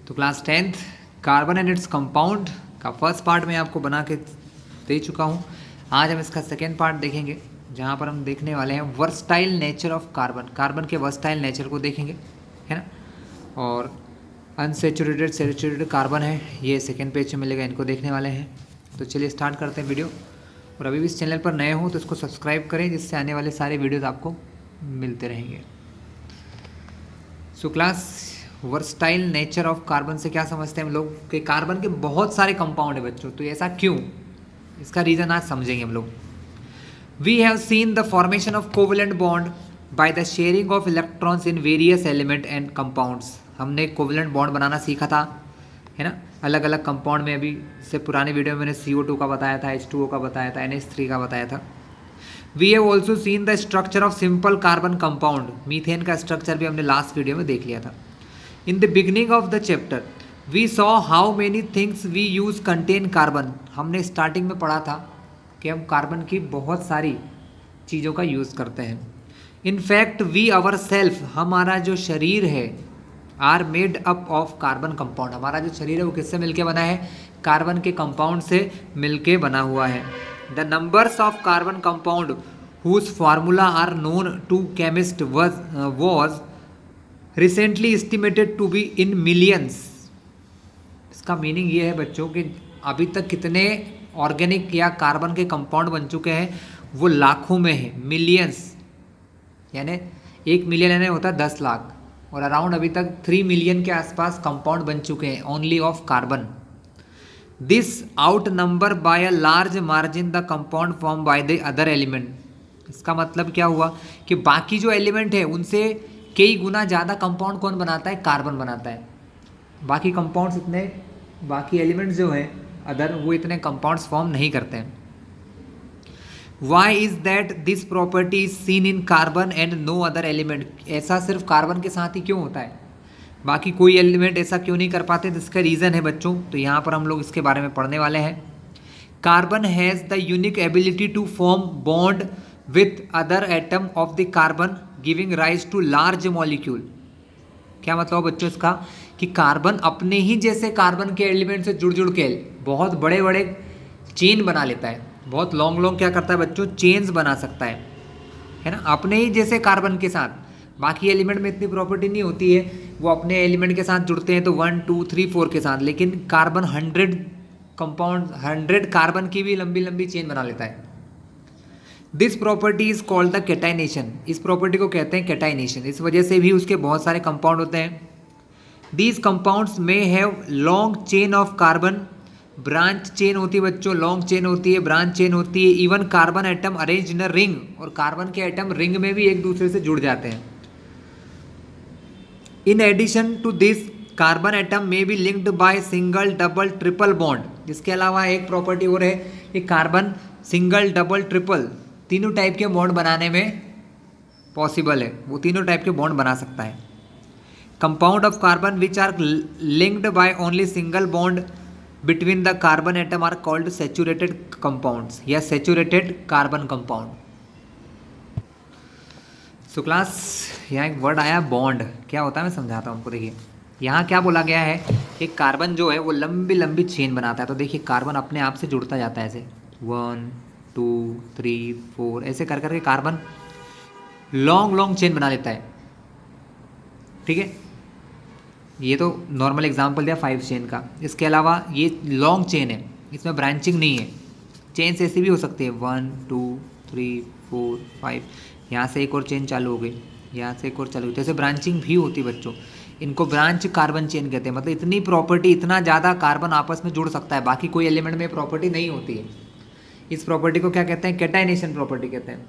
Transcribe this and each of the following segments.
तो class 10th carbon and its compound का first part मैं आपको बना के दे चुका हूँ। आज हम इसका सेकेंड पार्ट देखेंगे, जहाँ पर हम देखने वाले हैं versatile nature of carbon. Carbon के वर्सटाइल नेचर को देखेंगे, है ना। और अनसेचुरेटेड सैचुरेटेड कार्बन है, ये सेकेंड पेज में मिलेगा, इनको देखने वाले हैं। तो चलिए स्टार्ट करते हैं वीडियो। और अभी भी इस चैनल पर नए हो तो इसको सब्सक्राइब करें, जिससे आने वाले सारे वीडियोज़ आपको मिलते रहेंगे। So class versatile nature of carbon से क्या समझते हैं हम लोग कि कार्बन के बहुत सारे कंपाउंड है बच्चों। तो ऐसा क्यों, इसका रीज़न आज समझेंगे हम लोग। We have seen the formation of covalent bond by the sharing of electrons in various element and compounds. हमने कोवेलेंट बॉन्ड बनाना सीखा था, है ना, अलग अलग कंपाउंड में। अभी से पुराने वीडियो में मैंने CO2 का बताया था, H2O का बताया था, NH3 का बताया था। We have also seen the structure of simple carbon compound. Methane का स्ट्रक्चर भी हमने लास्ट वीडियो में देख लिया था। In the beginning of the chapter, we saw how many things we use contain carbon. हमने स्टार्टिंग में पढ़ा था कि हम कार्बन की बहुत सारी चीज़ों का यूज़ करते हैं। In fact, we ourselves, हमारा जो शरीर है, are made up of carbon compound. हमारा जो शरीर है वो किससे मिलके बना है? कार्बन के कंपाउंड से मिलके बना हुआ है। The numbers of carbon compound whose formula are known to chemist was recently estimated to be in millions. इसका मीनिंग ये है बच्चों कि अभी तक कितने ऑर्गेनिक या कार्बन के कंपाउंड बन चुके हैं वो लाखों में है, मिलियंस। यानी 1 मिलियन यानी होता है 10 लाख, और अराउंड अभी तक 3 मिलियन के आसपास कंपाउंड बन चुके हैं only of carbon. This out number by a large margin the compound form by the other element. इसका मतलब क्या हुआ कि बाकी जो एलिमेंट है उनसे कई गुना ज़्यादा कंपाउंड कौन बनाता है? कार्बन बनाता है। बाकी कंपाउंड्स इतने, बाकी एलिमेंट्स जो हैं अदर, वो इतने कंपाउंड्स फॉर्म नहीं करते हैं। Why is that this property is seen in carbon and no other element. ऐसा सिर्फ कार्बन के साथ ही क्यों होता है, बाकी कोई एलिमेंट ऐसा क्यों नहीं कर पाते? तो इसका रीज़न है बच्चों, तो यहाँ पर हम लोग इसके बारे में पढ़ने वाले हैं। Carbon has the unique ability to form bond with other atom of the carbon giving rise to large molecule. क्या मतलब बच्चों इसका कि कार्बन अपने ही जैसे कार्बन के एलिमेंट से जुड़ जुड़ के बहुत बड़े बड़े चेन बना लेता है। बहुत लॉन्ग लॉन्ग क्या करता है बच्चों? चेन्स बना सकता है ना, अपने ही जैसे कार्बन के साथ। बाकी एलिमेंट में इतनी प्रॉपर्टी नहीं होती है, वो अपने एलिमेंट के साथ जुड़ते हैं तो 1 2 3 4 के साथ, लेकिन कार्बन 100 कंपाउंड 100 कार्बन की भी लंबी लंबी चेन बना लेता है। This property is called the catenation. इस प्रॉपर्टी को कहते हैं कैटाइनेशन। इस वजह से भी उसके बहुत सारे कंपाउंड होते हैं। दीज कंपाउंड्स में have long chain of carbon. Branch chain होती है बच्चों, लॉन्ग चेन होती है, ब्रांच चेन होती है। Even carbon atom arrange in a ring, और कार्बन के एटम रिंग में भी एक दूसरे से जुड़ जाते हैं। In addition to this carbon atom may be linked by single double triple bond. इसके अलावा एक प्रॉपर्टी और है कि कार्बन सिंगल डबल ट्रिपल तीनों टाइप के बॉन्ड बनाने में पॉसिबल है, वो तीनों टाइप के बॉन्ड बना सकता है। Compound of carbon which are linked by only single bond between the carbon atom are called saturated compounds या saturated carbon compound. So class यहाँ एक वर्ड आया बॉन्ड, क्या होता है मैं समझाता हूँ आपको। देखिए यहाँ क्या बोला गया है कि कार्बन जो है वो लंबी लंबी चेन बनाता है। तो देखिए कार्बन अपने आप से जुड़ता जाता है, ऐसे 1 2 3 4 ऐसे कर करके कार्बन लॉन्ग लॉन्ग चेन बना लेता है। ठीक है, ये तो नॉर्मल एग्जांपल दिया 5 चेन का। इसके अलावा ये लॉन्ग चेन है, इसमें ब्रांचिंग नहीं है। चेन ऐसी भी हो सकती है 1 2 3 4 5, यहाँ से एक और चेन चालू हो गई, यहाँ से एक और चालू हुई, तो ऐसे ब्रांचिंग भी होती है बच्चों। इनको ब्रांच कार्बन चेन कहते हैं। मतलब इतनी प्रॉपर्टी, इतना ज़्यादा कार्बन आपस में जुड़ सकता है, बाकी कोई एलिमेंट में प्रॉपर्टी नहीं होती है। इस प्रॉपर्टी को क्या कहते हैं? कैटाइनेशन प्रॉपर्टी कहते हैं।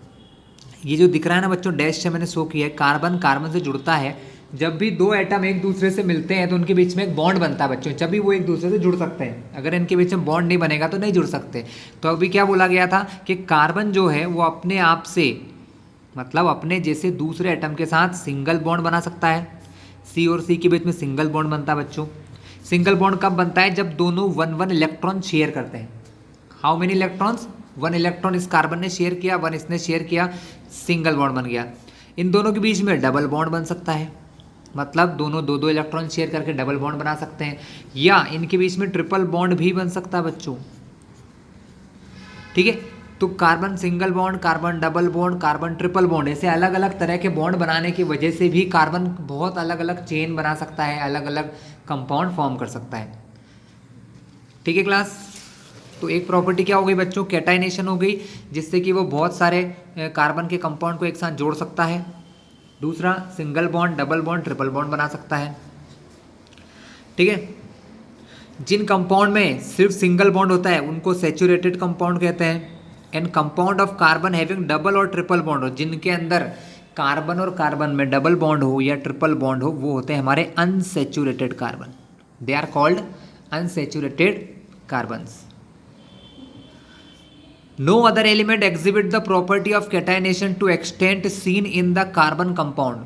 ये जो दिख रहा है ना बच्चों, डैश से मैंने शो किया है, कार्बन कार्बन से जुड़ता है। जब भी दो एटम एक दूसरे से मिलते हैं तो उनके बीच में एक बॉन्ड बनता है बच्चों, जब भी वो एक दूसरे से जुड़ सकते हैं। अगर इनके बीच में बॉन्ड नहीं बनेगा तो नहीं जुड़ सकते। तो अभी क्या बोला गया था कि कार्बन जो है वो अपने आप से, मतलब अपने जैसे दूसरे एटम के साथ सिंगल बॉन्ड बना सकता है। C और C के बीच में सिंगल बॉन्ड बनता है बच्चों। सिंगल बॉन्ड कब बनता है? जब दोनों 1 इलेक्ट्रॉन शेयर करते हैं। How many electrons? 1 इलेक्ट्रॉन इस कार्बन ने शेयर किया, 1 इसने शेयर किया, सिंगल बॉन्ड बन गया। इन दोनों के बीच में डबल बॉन्ड बन सकता है। मतलब दोनों दो दो इलेक्ट्रॉन शेयर करके डबल बॉन्ड बना सकते हैं, या इनके बीच में ट्रिपल बॉन्ड भी बन सकता है बच्चों। ठीक है, तो carbon single bond, carbon double bond, carbon triple bond, ऐसे अलग अलग तरह के बॉन्ड बनाने की वजह से भी कार्बन बहुत अलग अलग चेन बना सकता है, अलग अलग कंपाउंड फॉर्म कर सकता है। ठीक है क्लास, तो एक प्रॉपर्टी क्या हो गई बच्चों, कैटाइनेशन हो गई, जिससे कि वो बहुत सारे कार्बन के कंपाउंड को एक साथ जोड़ सकता है। दूसरा, single bond, double bond, triple bond बना सकता है। ठीक है, जिन कंपाउंड में सिर्फ सिंगल बॉन्ड होता है उनको सैचुरेटेड कंपाउंड कहते हैं। And compound of carbon having double और ट्रिपल बॉन्ड हो, जिनके अंदर कार्बन और कार्बन में डबल बॉन्ड हो या ट्रिपल बॉन्ड हो, वो होते हैं हमारे unsaturated carbon. They are called unsaturated carbons. No other element exhibit the property of catenation to extent seen in the carbon compound.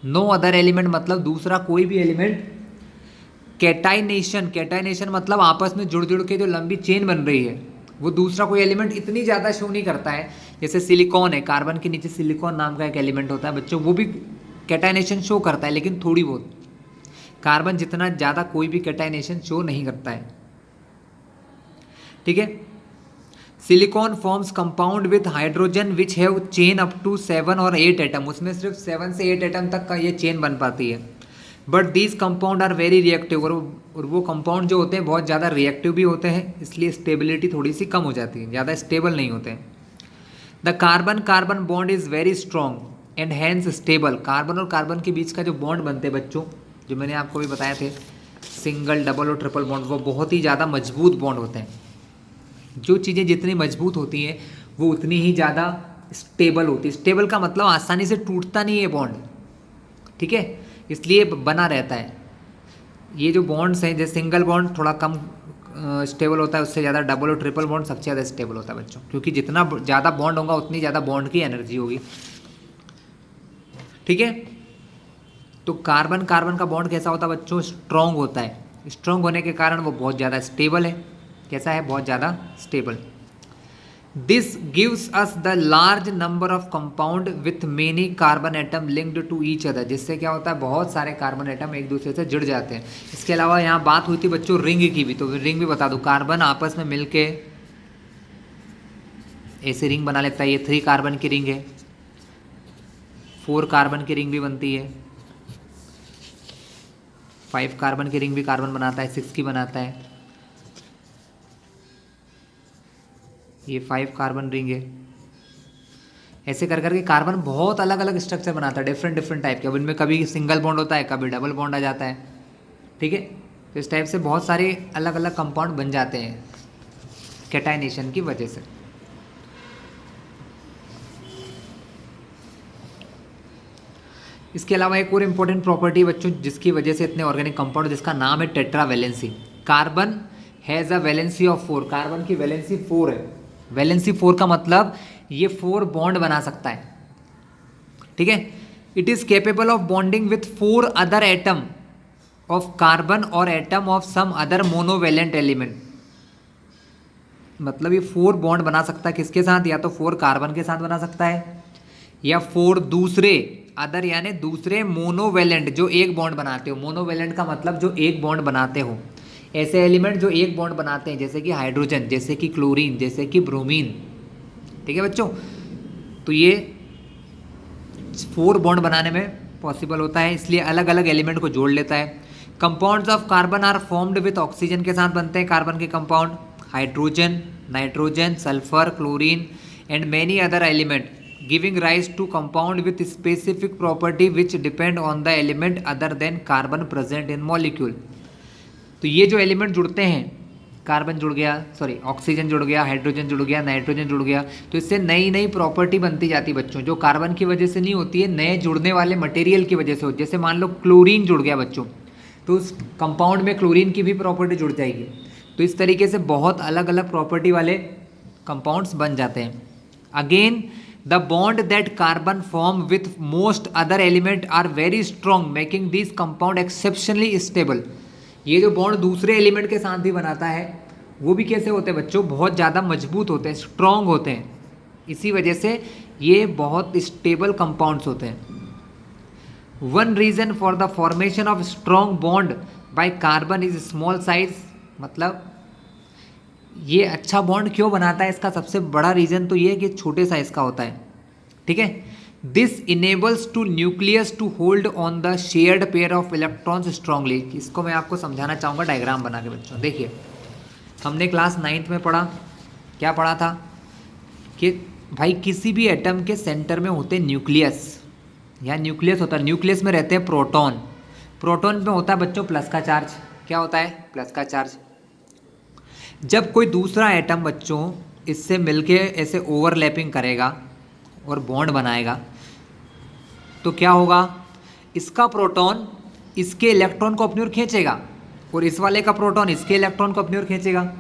No other element मतलब दूसरा कोई भी एलिमेंट कैटाइनेशन मतलब आपस में जुड़ जुड़ के जो लंबी चेन बन रही है, वो दूसरा कोई एलिमेंट इतनी ज़्यादा शो नहीं करता है। जैसे सिलिकॉन है, कार्बन के नीचे सिलिकॉन नाम का एक एलिमेंट होता है बच्चों, वो भी कैटाइनेशन शो करता है, लेकिन थोड़ी बहुत। कार्बन जितना ज़्यादा कोई भी कैटाइनेशन शो नहीं करता है। ठीक है, silicon forms compound with hydrogen which have chain up to 7 और 8 एटम, उसमें सिर्फ 7 से 8 एटम तक का ये चेन बन पाती है। But these compound are very reactive, और वो कंपाउंड जो होते हैं बहुत ज़्यादा रिएक्टिव भी होते हैं, इसलिए स्टेबिलिटी थोड़ी सी कम हो जाती है, ज़्यादा स्टेबल नहीं होते हैं। The carbon carbon bond is very strong and hence stable. Carbon और कार्बन के बीच का जो बॉन्ड बनते हैं बच्चों, जो मैंने आपको भी बताए थे, सिंगल, डबल और ट्रिपल बॉन्ड, वो बहुत ही ज़्यादा मजबूत बॉन्ड होते हैं। जो चीज़ें जितनी मजबूत होती हैं वो उतनी ही ज़्यादा स्टेबल होती है। स्टेबल का मतलब आसानी से टूटता नहीं है बॉन्ड। ठीक है, इसलिए बना रहता है। ये जो बॉन्ड्स हैं, जैसे सिंगल बॉन्ड थोड़ा कम स्टेबल होता है, उससे ज़्यादा डबल और ट्रिपल बॉन्ड सबसे ज़्यादा स्टेबल होता है बच्चों, क्योंकि जितना ज़्यादा बॉन्ड होगा उतनी ज़्यादा बॉन्ड की एनर्जी होगी। ठीक है, तो कार्बन कार्बन का बॉन्ड कैसा होता है बच्चों, स्ट्रॉन्ग होता है। स्ट्रॉन्ग होने के कारण वो बहुत ज़्यादा स्टेबल है। कैसा है, बहुत ज़्यादा stable. This gives us the large number of compound with many carbon atom linked to each other, जिससे क्या होता है, बहुत सारे कार्बन एटम एक दूसरे से जुड़ जाते हैं। इसके अलावा यहाँ बात हुई थी बच्चों रिंग की भी, तो रिंग भी बता दूँ, कार्बन आपस में मिलके ऐसे रिंग बना लेता है। ये 3 कार्बन की रिंग है, 4 कार्बन की रिंग भी बनती है, 5 कार्बन की रिंग भी कार्बन बनाता है, 6 की बनाता है। ये 5 कार्बन रिंग है। ऐसे कर करके कार्बन बहुत अलग अलग स्ट्रक्चर बनाता है, डिफरेंट डिफरेंट टाइप के। अब इनमें कभी सिंगल बॉन्ड होता है, कभी डबल बॉन्ड आ जाता है। ठीक है, तो इस टाइप से बहुत सारे अलग अलग कंपाउंड बन जाते हैं कैटाइनेशन की वजह से। इसके अलावा एक और इम्पोर्टेंट प्रॉपर्टी बच्चों, जिसकी वजह से इतने ऑर्गेनिक कंपाउंड, जिसका नाम है tetravalency. Carbon has a valency of 4, carbon की वैलेंसी 4 है। वैलेंसी 4 का मतलब ये 4 बॉन्ड बना सकता है। ठीक है, it is capable of bonding with 4 other atom of carbon और atom of some other monovalent element. मतलब ये 4 बॉन्ड बना सकता है, किसके साथ, या तो 4 कार्बन के साथ बना सकता है, या 4 दूसरे अदर यानी दूसरे मोनोवेलेंट जो एक बॉन्ड बनाते हो। मोनोवेलेंट का मतलब जो एक बॉन्ड बनाते हो, ऐसे एलिमेंट जो एक बॉन्ड बनाते हैं, जैसे कि हाइड्रोजन, जैसे कि क्लोरीन, जैसे कि ब्रोमीन। ठीक है बच्चों, तो ये 4 बॉन्ड बनाने में पॉसिबल होता है, इसलिए अलग अलग एलिमेंट को जोड़ लेता है। Compounds of carbon are formed with oxygen के साथ बनते हैं कार्बन के compound, hydrogen, nitrogen, sulphur, chlorine and many other element, giving rise to compound with specific property which depend on the element other than carbon present in molecule. तो ये जो element जुड़ते हैं, कार्बन जुड़ गया, सॉरी ऑक्सीजन जुड़ गया, hydrogen जुड़ गया, नाइट्रोजन जुड़ गया, तो इससे नई नई प्रॉपर्टी बनती जाती बच्चों, जो कार्बन की वजह से नहीं होती है, नए जुड़ने वाले मटेरियल की वजह से होती है। जैसे मान लो क्लोरीन जुड़ गया बच्चों, तो उस कंपाउंड में क्लोरीन की भी प्रॉपर्टी जुड़ जाएगी। तो इस तरीके से बहुत अलग अलग प्रॉपर्टी वाले कंपाउंड्स बन जाते हैं। Again the bond that carbon form with most other element are very strong, making this compound exceptionally stable. ये जो बॉन्ड दूसरे एलिमेंट के साथ भी बनाता है, वो भी कैसे होते हैं बच्चों, बहुत ज़्यादा मजबूत होते हैं, स्ट्रॉन्ग होते हैं। इसी वजह से ये बहुत स्टेबल कंपाउंड्स होते हैं। One reason for the formation of strong bond by carbon is small size, मतलब ये अच्छा बॉन्ड क्यों बनाता है, इसका सबसे बड़ा रीजन तो ये है कि छोटे साइज का होता है, ठीक है। This enables to nucleus to hold on the shared pair of electrons strongly. इसको मैं आपको समझाना चाहूँगा डायग्राम बना के बच्चों। देखिए हमने क्लास 9th में पढ़ा, क्या पढ़ा था कि भाई किसी भी एटम के सेंटर में होते न्यूक्लियस, या न्यूक्लियस होता है, न्यूक्लियस में रहते हैं प्रोटॉन, प्रोटॉन में होता है बच्चों प्लस का चार्ज, क्या होता है, प्लस का चार्ज। जब कोई दूसरा एटम बच्चों इससे मिलके ऐसे ओवरलैपिंग करेगा और बॉन्ड बनाएगा तो क्या होगा, इसका प्रोटॉन इसके इलेक्ट्रॉन को अपनी ओर खींचेगा और इस वाले का प्रोटॉन इसके इलेक्ट्रॉन को अपनी ओर खींचेगा।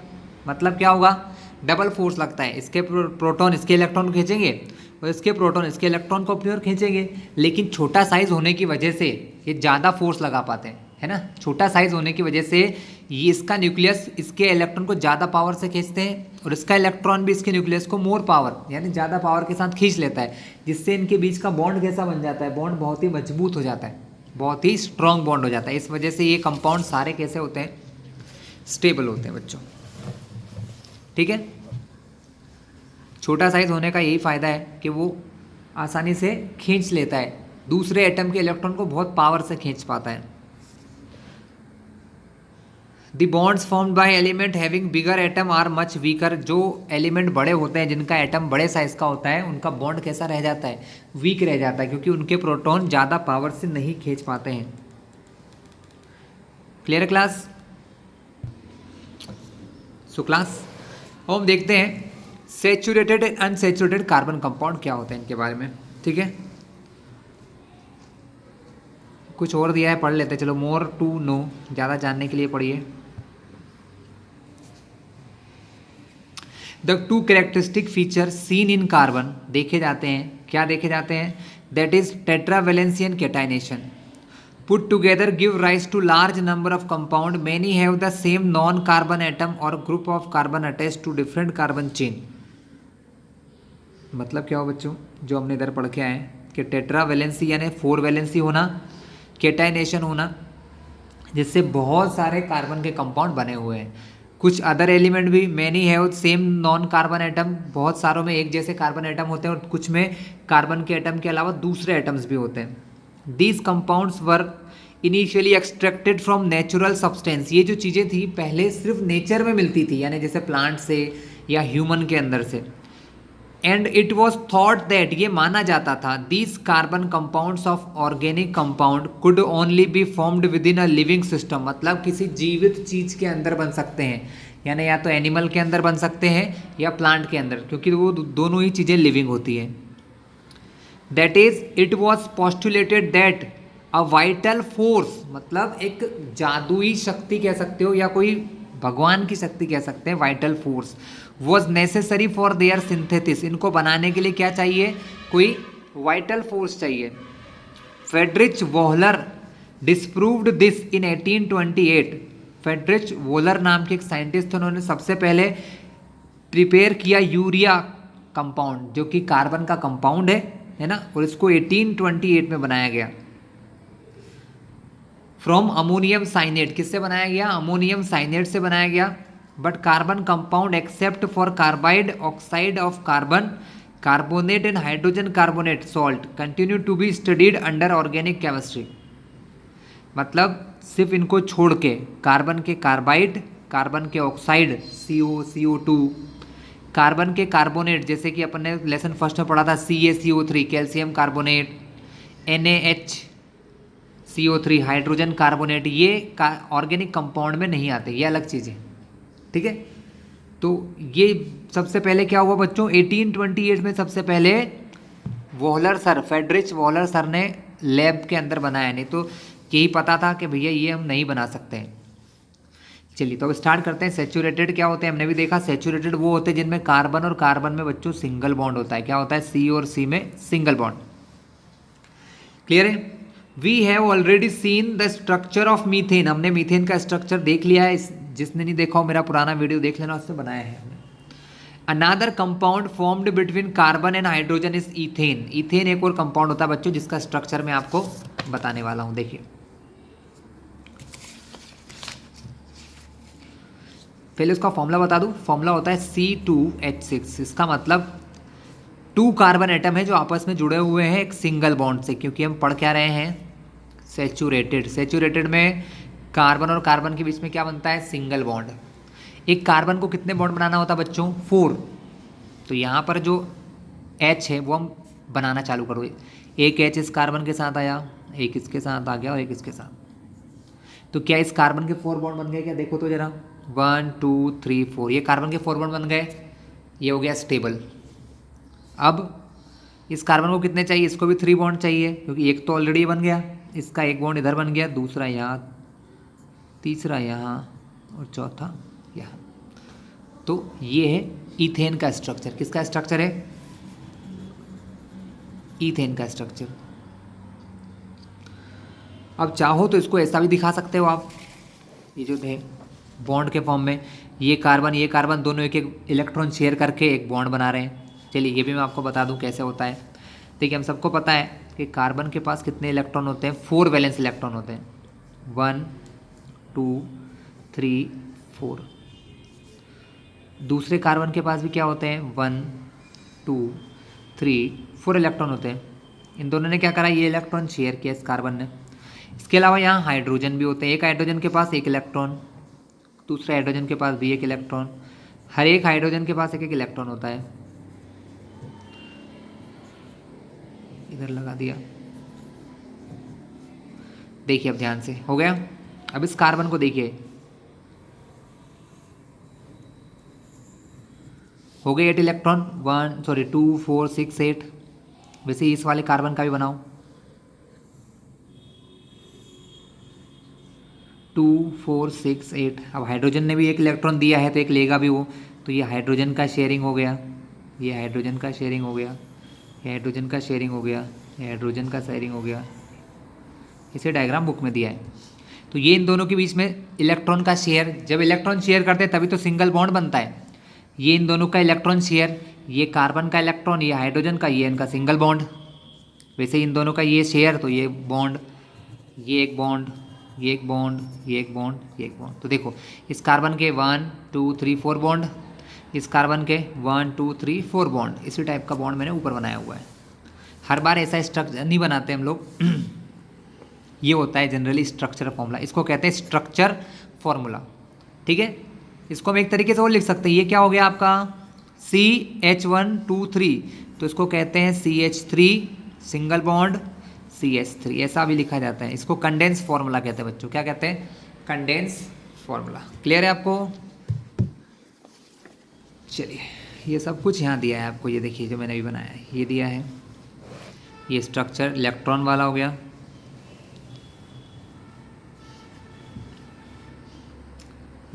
मतलब क्या होगा, डबल फोर्स लगता है, इसके प्रोटॉन इसके इलेक्ट्रॉन को खींचेंगे और इसके प्रोटॉन इसके इलेक्ट्रॉन को अपनी ओर खींचेंगे। लेकिन छोटा साइज होने की वजह से ये ज़्यादा फोर्स लगा पाते हैं, है ना। छोटा साइज होने की वजह से ये इसका न्यूक्लियस इसके इलेक्ट्रॉन को ज़्यादा पावर से खींचते हैं और इसका इलेक्ट्रॉन भी इसके न्यूक्लियस को मोर पावर यानी ज़्यादा पावर के साथ खींच लेता है, जिससे इनके बीच का बॉन्ड कैसा बन जाता है, बॉन्ड बहुत ही मजबूत हो जाता है, बहुत ही स्ट्रॉन्ग बॉन्ड हो जाता है। इस वजह से ये कंपाउंड सारे कैसे होते हैं, स्टेबल होते हैं बच्चों, ठीक है। छोटा साइज होने का यही फ़ायदा है कि वो आसानी से खींच लेता है, दूसरे एटम के इलेक्ट्रॉन को बहुत पावर से खींच पाता है। The bonds formed by element having bigger atom are much weaker. जो एलिमेंट बड़े होते हैं, जिनका एटम बड़े साइज का होता है, उनका बॉन्ड कैसा रह जाता है, वीक रह जाता है, क्योंकि उनके प्रोटॉन ज़्यादा पावर से नहीं खींच पाते हैं। Clear class? सो क्लास हम देखते हैं saturated and unsaturated carbon compound क्या होते हैं, इनके बारे में, ठीक है। कुछ और दिया है, पढ़ लेते हैं, चलो। मोर टू नो, ज़्यादा जानने के लिए पढ़िए। The two characteristic feature seen in carbon देखे जाते हैं, क्या देखे जाते हैं, that is tetravalency and catenation. Put together give rise to large number of compound, many have the same non carbon atom or group of carbon attach to different carbon chain. मतलब क्या हो बच्चों, जो हमने इधर पढ़ के आए कि टेट्रावैलेंसी यानी 4 वैलेंसी होना, कैटाइनेशन होना, जिससे बहुत सारे कार्बन के कंपाउंड बने हुए हैं। कुछ अदर एलिमेंट भी, many have same non carbon atom, बहुत सारों में एक जैसे कार्बन एटम होते हैं और कुछ में कार्बन के एटम के अलावा दूसरे एटम्स भी होते हैं। These compounds were initially extracted from natural substance. ये जो चीज़ें थी पहले सिर्फ नेचर में मिलती थी, यानी जैसे प्लांट से या ह्यूमन के अंदर से। And it was thought that, ये माना जाता था, these carbon compounds of organic compound could only be formed with in a living system. मतलब किसी जीवित चीज़ के अंदर बन सकते हैं, यानी या तो एनिमल के अंदर बन सकते हैं या प्लांट के अंदर, क्योंकि वो दोनों ही चीज़ें लिविंग होती हैं। That is it was postulated that a vital force, मतलब एक जादुई शक्ति कह सकते हो या कोई भगवान की शक्ति कह सकते हैं, vital force was necessary for their synthesis. इनको बनाने के लिए क्या चाहिए, कोई वाइटल फोर्स चाहिए। Friedrich Wohler disproved this in 1828। Friedrich Wohler नाम के एक साइंटिस्ट, उन्होंने सबसे पहले प्रिपेयर किया यूरिया कंपाउंड, जो कि कार्बन का कंपाउंड है ना, और इसको 1828 में बनाया गया। फ्रॉम अमोनियम साइनेट, किससे बनाया गया, अमोनियम साइनेट से बनाया गया। But carbon compound except for carbide, oxide of carbon, carbonate and hydrogen carbonate salt continue to be studied under organic chemistry. मतलब सिर्फ इनको छोड़ के कार्बन के कार्बाइड, कार्बन के ऑक्साइड CO2, कार्बन के कार्बोनेट, जैसे कि अपन ने लेसन फर्स्ट में पढ़ा था CaCO3 calcium carbonate, NaHCO3 hydrogen carbonate, ये ऑर्गेनिक कंपाउंड में नहीं आते, ये अलग चीज़ है, ठीक है। तो ये सबसे पहले क्या हुआ बच्चों, 1828 में सबसे पहले Wohler sir, Friedrich Wohler sir ने लैब के अंदर बनाया, नहीं तो यही पता था कि भैया ये हम नहीं बना सकते हैं। चलिए तो अब स्टार्ट करते हैं। सैचुरेटेड क्या होते हैं, हमने भी देखा, सैचुरेटेड वो होते हैं जिनमें कार्बन और कार्बन में बच्चों सिंगल बॉन्ड होता है। क्या होता है, C और C में सिंगल बॉन्ड। क्लियर है? We have already seen the structure of methane. हमने मीथेन का स्ट्रक्चर देख लिया है, जिसने नहीं देखा हो मेरा पुराना वीडियो देख लेना, उससे बनाया है हमने। Another compound formed between carbon and hydrogen is ethane. Ethane एक और कंपाउंड होता है बच्चों, जिसका स्ट्रक्चर मैं आपको बताने वाला हूँ। देखिए पहले उसका फॉर्मूला बता दूँ। फॉर्मूला होता है C2H6। इसका मतलब 2 कार्बन एटम है जो आपस में जुड़े हुए हैं एक सिंगल बॉन्ड से, क्योंकि हम पढ़ क्या रहे हैं, सेचूरेटेड। सेचूरेटेड में कार्बन और कार्बन के बीच में क्या बनता है, सिंगल बॉन्ड। एक कार्बन को कितने बॉन्ड बनाना होता है बच्चों, 4। तो यहाँ पर जो H है वो हम बनाना चालू करो। एक H इस कार्बन के साथ आया, एक इसके साथ आ गया और एक इसके साथ। तो क्या इस कार्बन के 4 बॉन्ड बन गए क्या, देखो तो जरा, 1 2 3 4, ये कार्बन के 4 बॉन्ड बन गए। ये हो गया स्टेबल। अब इस कार्बन को कितने चाहिए, इसको भी 3 बॉन्ड चाहिए, क्योंकि एक तो ऑलरेडी बन गया, इसका एक बॉन्ड इधर बन गया, दूसरा यहाँ, तीसरा यहाँ और चौथा यहाँ। तो ये है इथेन का स्ट्रक्चर। किसका स्ट्रक्चर है, इथेन का स्ट्रक्चर। अब चाहो तो इसको ऐसा भी दिखा सकते हो आप, ये जो थे बॉन्ड के फॉर्म में, ये कार्बन दोनों एक एक इलेक्ट्रॉन शेयर करके एक बॉन्ड बना रहे हैं। चलिए ये भी मैं आपको बता दूं कैसे होता है। देखिए हम सबको पता है कि कार्बन के पास कितने इलेक्ट्रॉन होते हैं, 4 वैलेंस इलेक्ट्रॉन होते हैं, 1 2 3 4। दूसरे कार्बन के पास भी क्या होते हैं, 1 2 3 4 इलेक्ट्रॉन होते हैं। इन दोनों ने क्या करा, ये इलेक्ट्रॉन शेयर किया इस कार्बन ने। इसके अलावा यहाँ हाइड्रोजन भी होते हैं। एक हाइड्रोजन के पास एक इलेक्ट्रॉन, दूसरे हाइड्रोजन के पास भी एक इलेक्ट्रॉन। हर एक हाइड्रोजन के पास एक एक इलेक्ट्रॉन होता है। इधर लगा दिया, देखिए अब ध्यान से, हो गया। अब इस कार्बन को देखिए, हो गए 8 इलेक्ट्रॉन, 2 4 6 8। वैसे इस वाले कार्बन का भी बनाओ, 2 4 6 8। अब हाइड्रोजन ने भी एक इलेक्ट्रॉन दिया है तो एक लेगा भी वो, तो ये हाइड्रोजन का शेयरिंग हो गया, ये हाइड्रोजन का शेयरिंग हो गया, ये हाइड्रोजन का शेयरिंग हो गया, ये हाइड्रोजन का शेयरिंग हो गया। इसे डायग्राम बुक में दिया है। तो ये इन दोनों के बीच में इलेक्ट्रॉन का शेयर, जब इलेक्ट्रॉन शेयर करते हैं तभी तो सिंगल बॉन्ड बनता है। ये इन दोनों का इलेक्ट्रॉन शेयर, ये कार्बन का इलेक्ट्रॉन, ये हाइड्रोजन का, ये इनका सिंगल बॉन्ड। वैसे इन दोनों का ये शेयर, तो ये बॉन्ड, ये एक बॉन्ड, ये एक बॉन्ड, ये एक बॉन्ड, ये एक बॉन्ड। तो देखो इस कार्बन के 1 2 3 4 बॉन्ड, इस कार्बन के 1 2 3 4 बॉन्ड। इसी टाइप का बॉन्ड मैंने ऊपर बनाया हुआ है। हर बार ऐसा स्ट्रक्चर नहीं बनाते हम लोग। ये होता है जनरली स्ट्रक्चर फॉर्मूला, इसको कहते हैं स्ट्रक्चर फॉर्मूला। ठीक है, इसको हम एक तरीके से और लिख सकते हैं। ये क्या हो गया आपका, CH123, तो इसको कहते हैं CH3 सिंगल बॉन्ड CH3, ऐसा भी लिखा जाता है। इसको कंडेंस फॉर्मूला कहते हैं बच्चों। क्या कहते हैं, कंडेंस फॉर्मूला। क्लियर है आपको। चलिए ये सब कुछ यहाँ दिया है आपको, ये देखिए जो मैंने अभी बनाया है ये दिया है। ये स्ट्रक्चर इलेक्ट्रॉन वाला हो गया।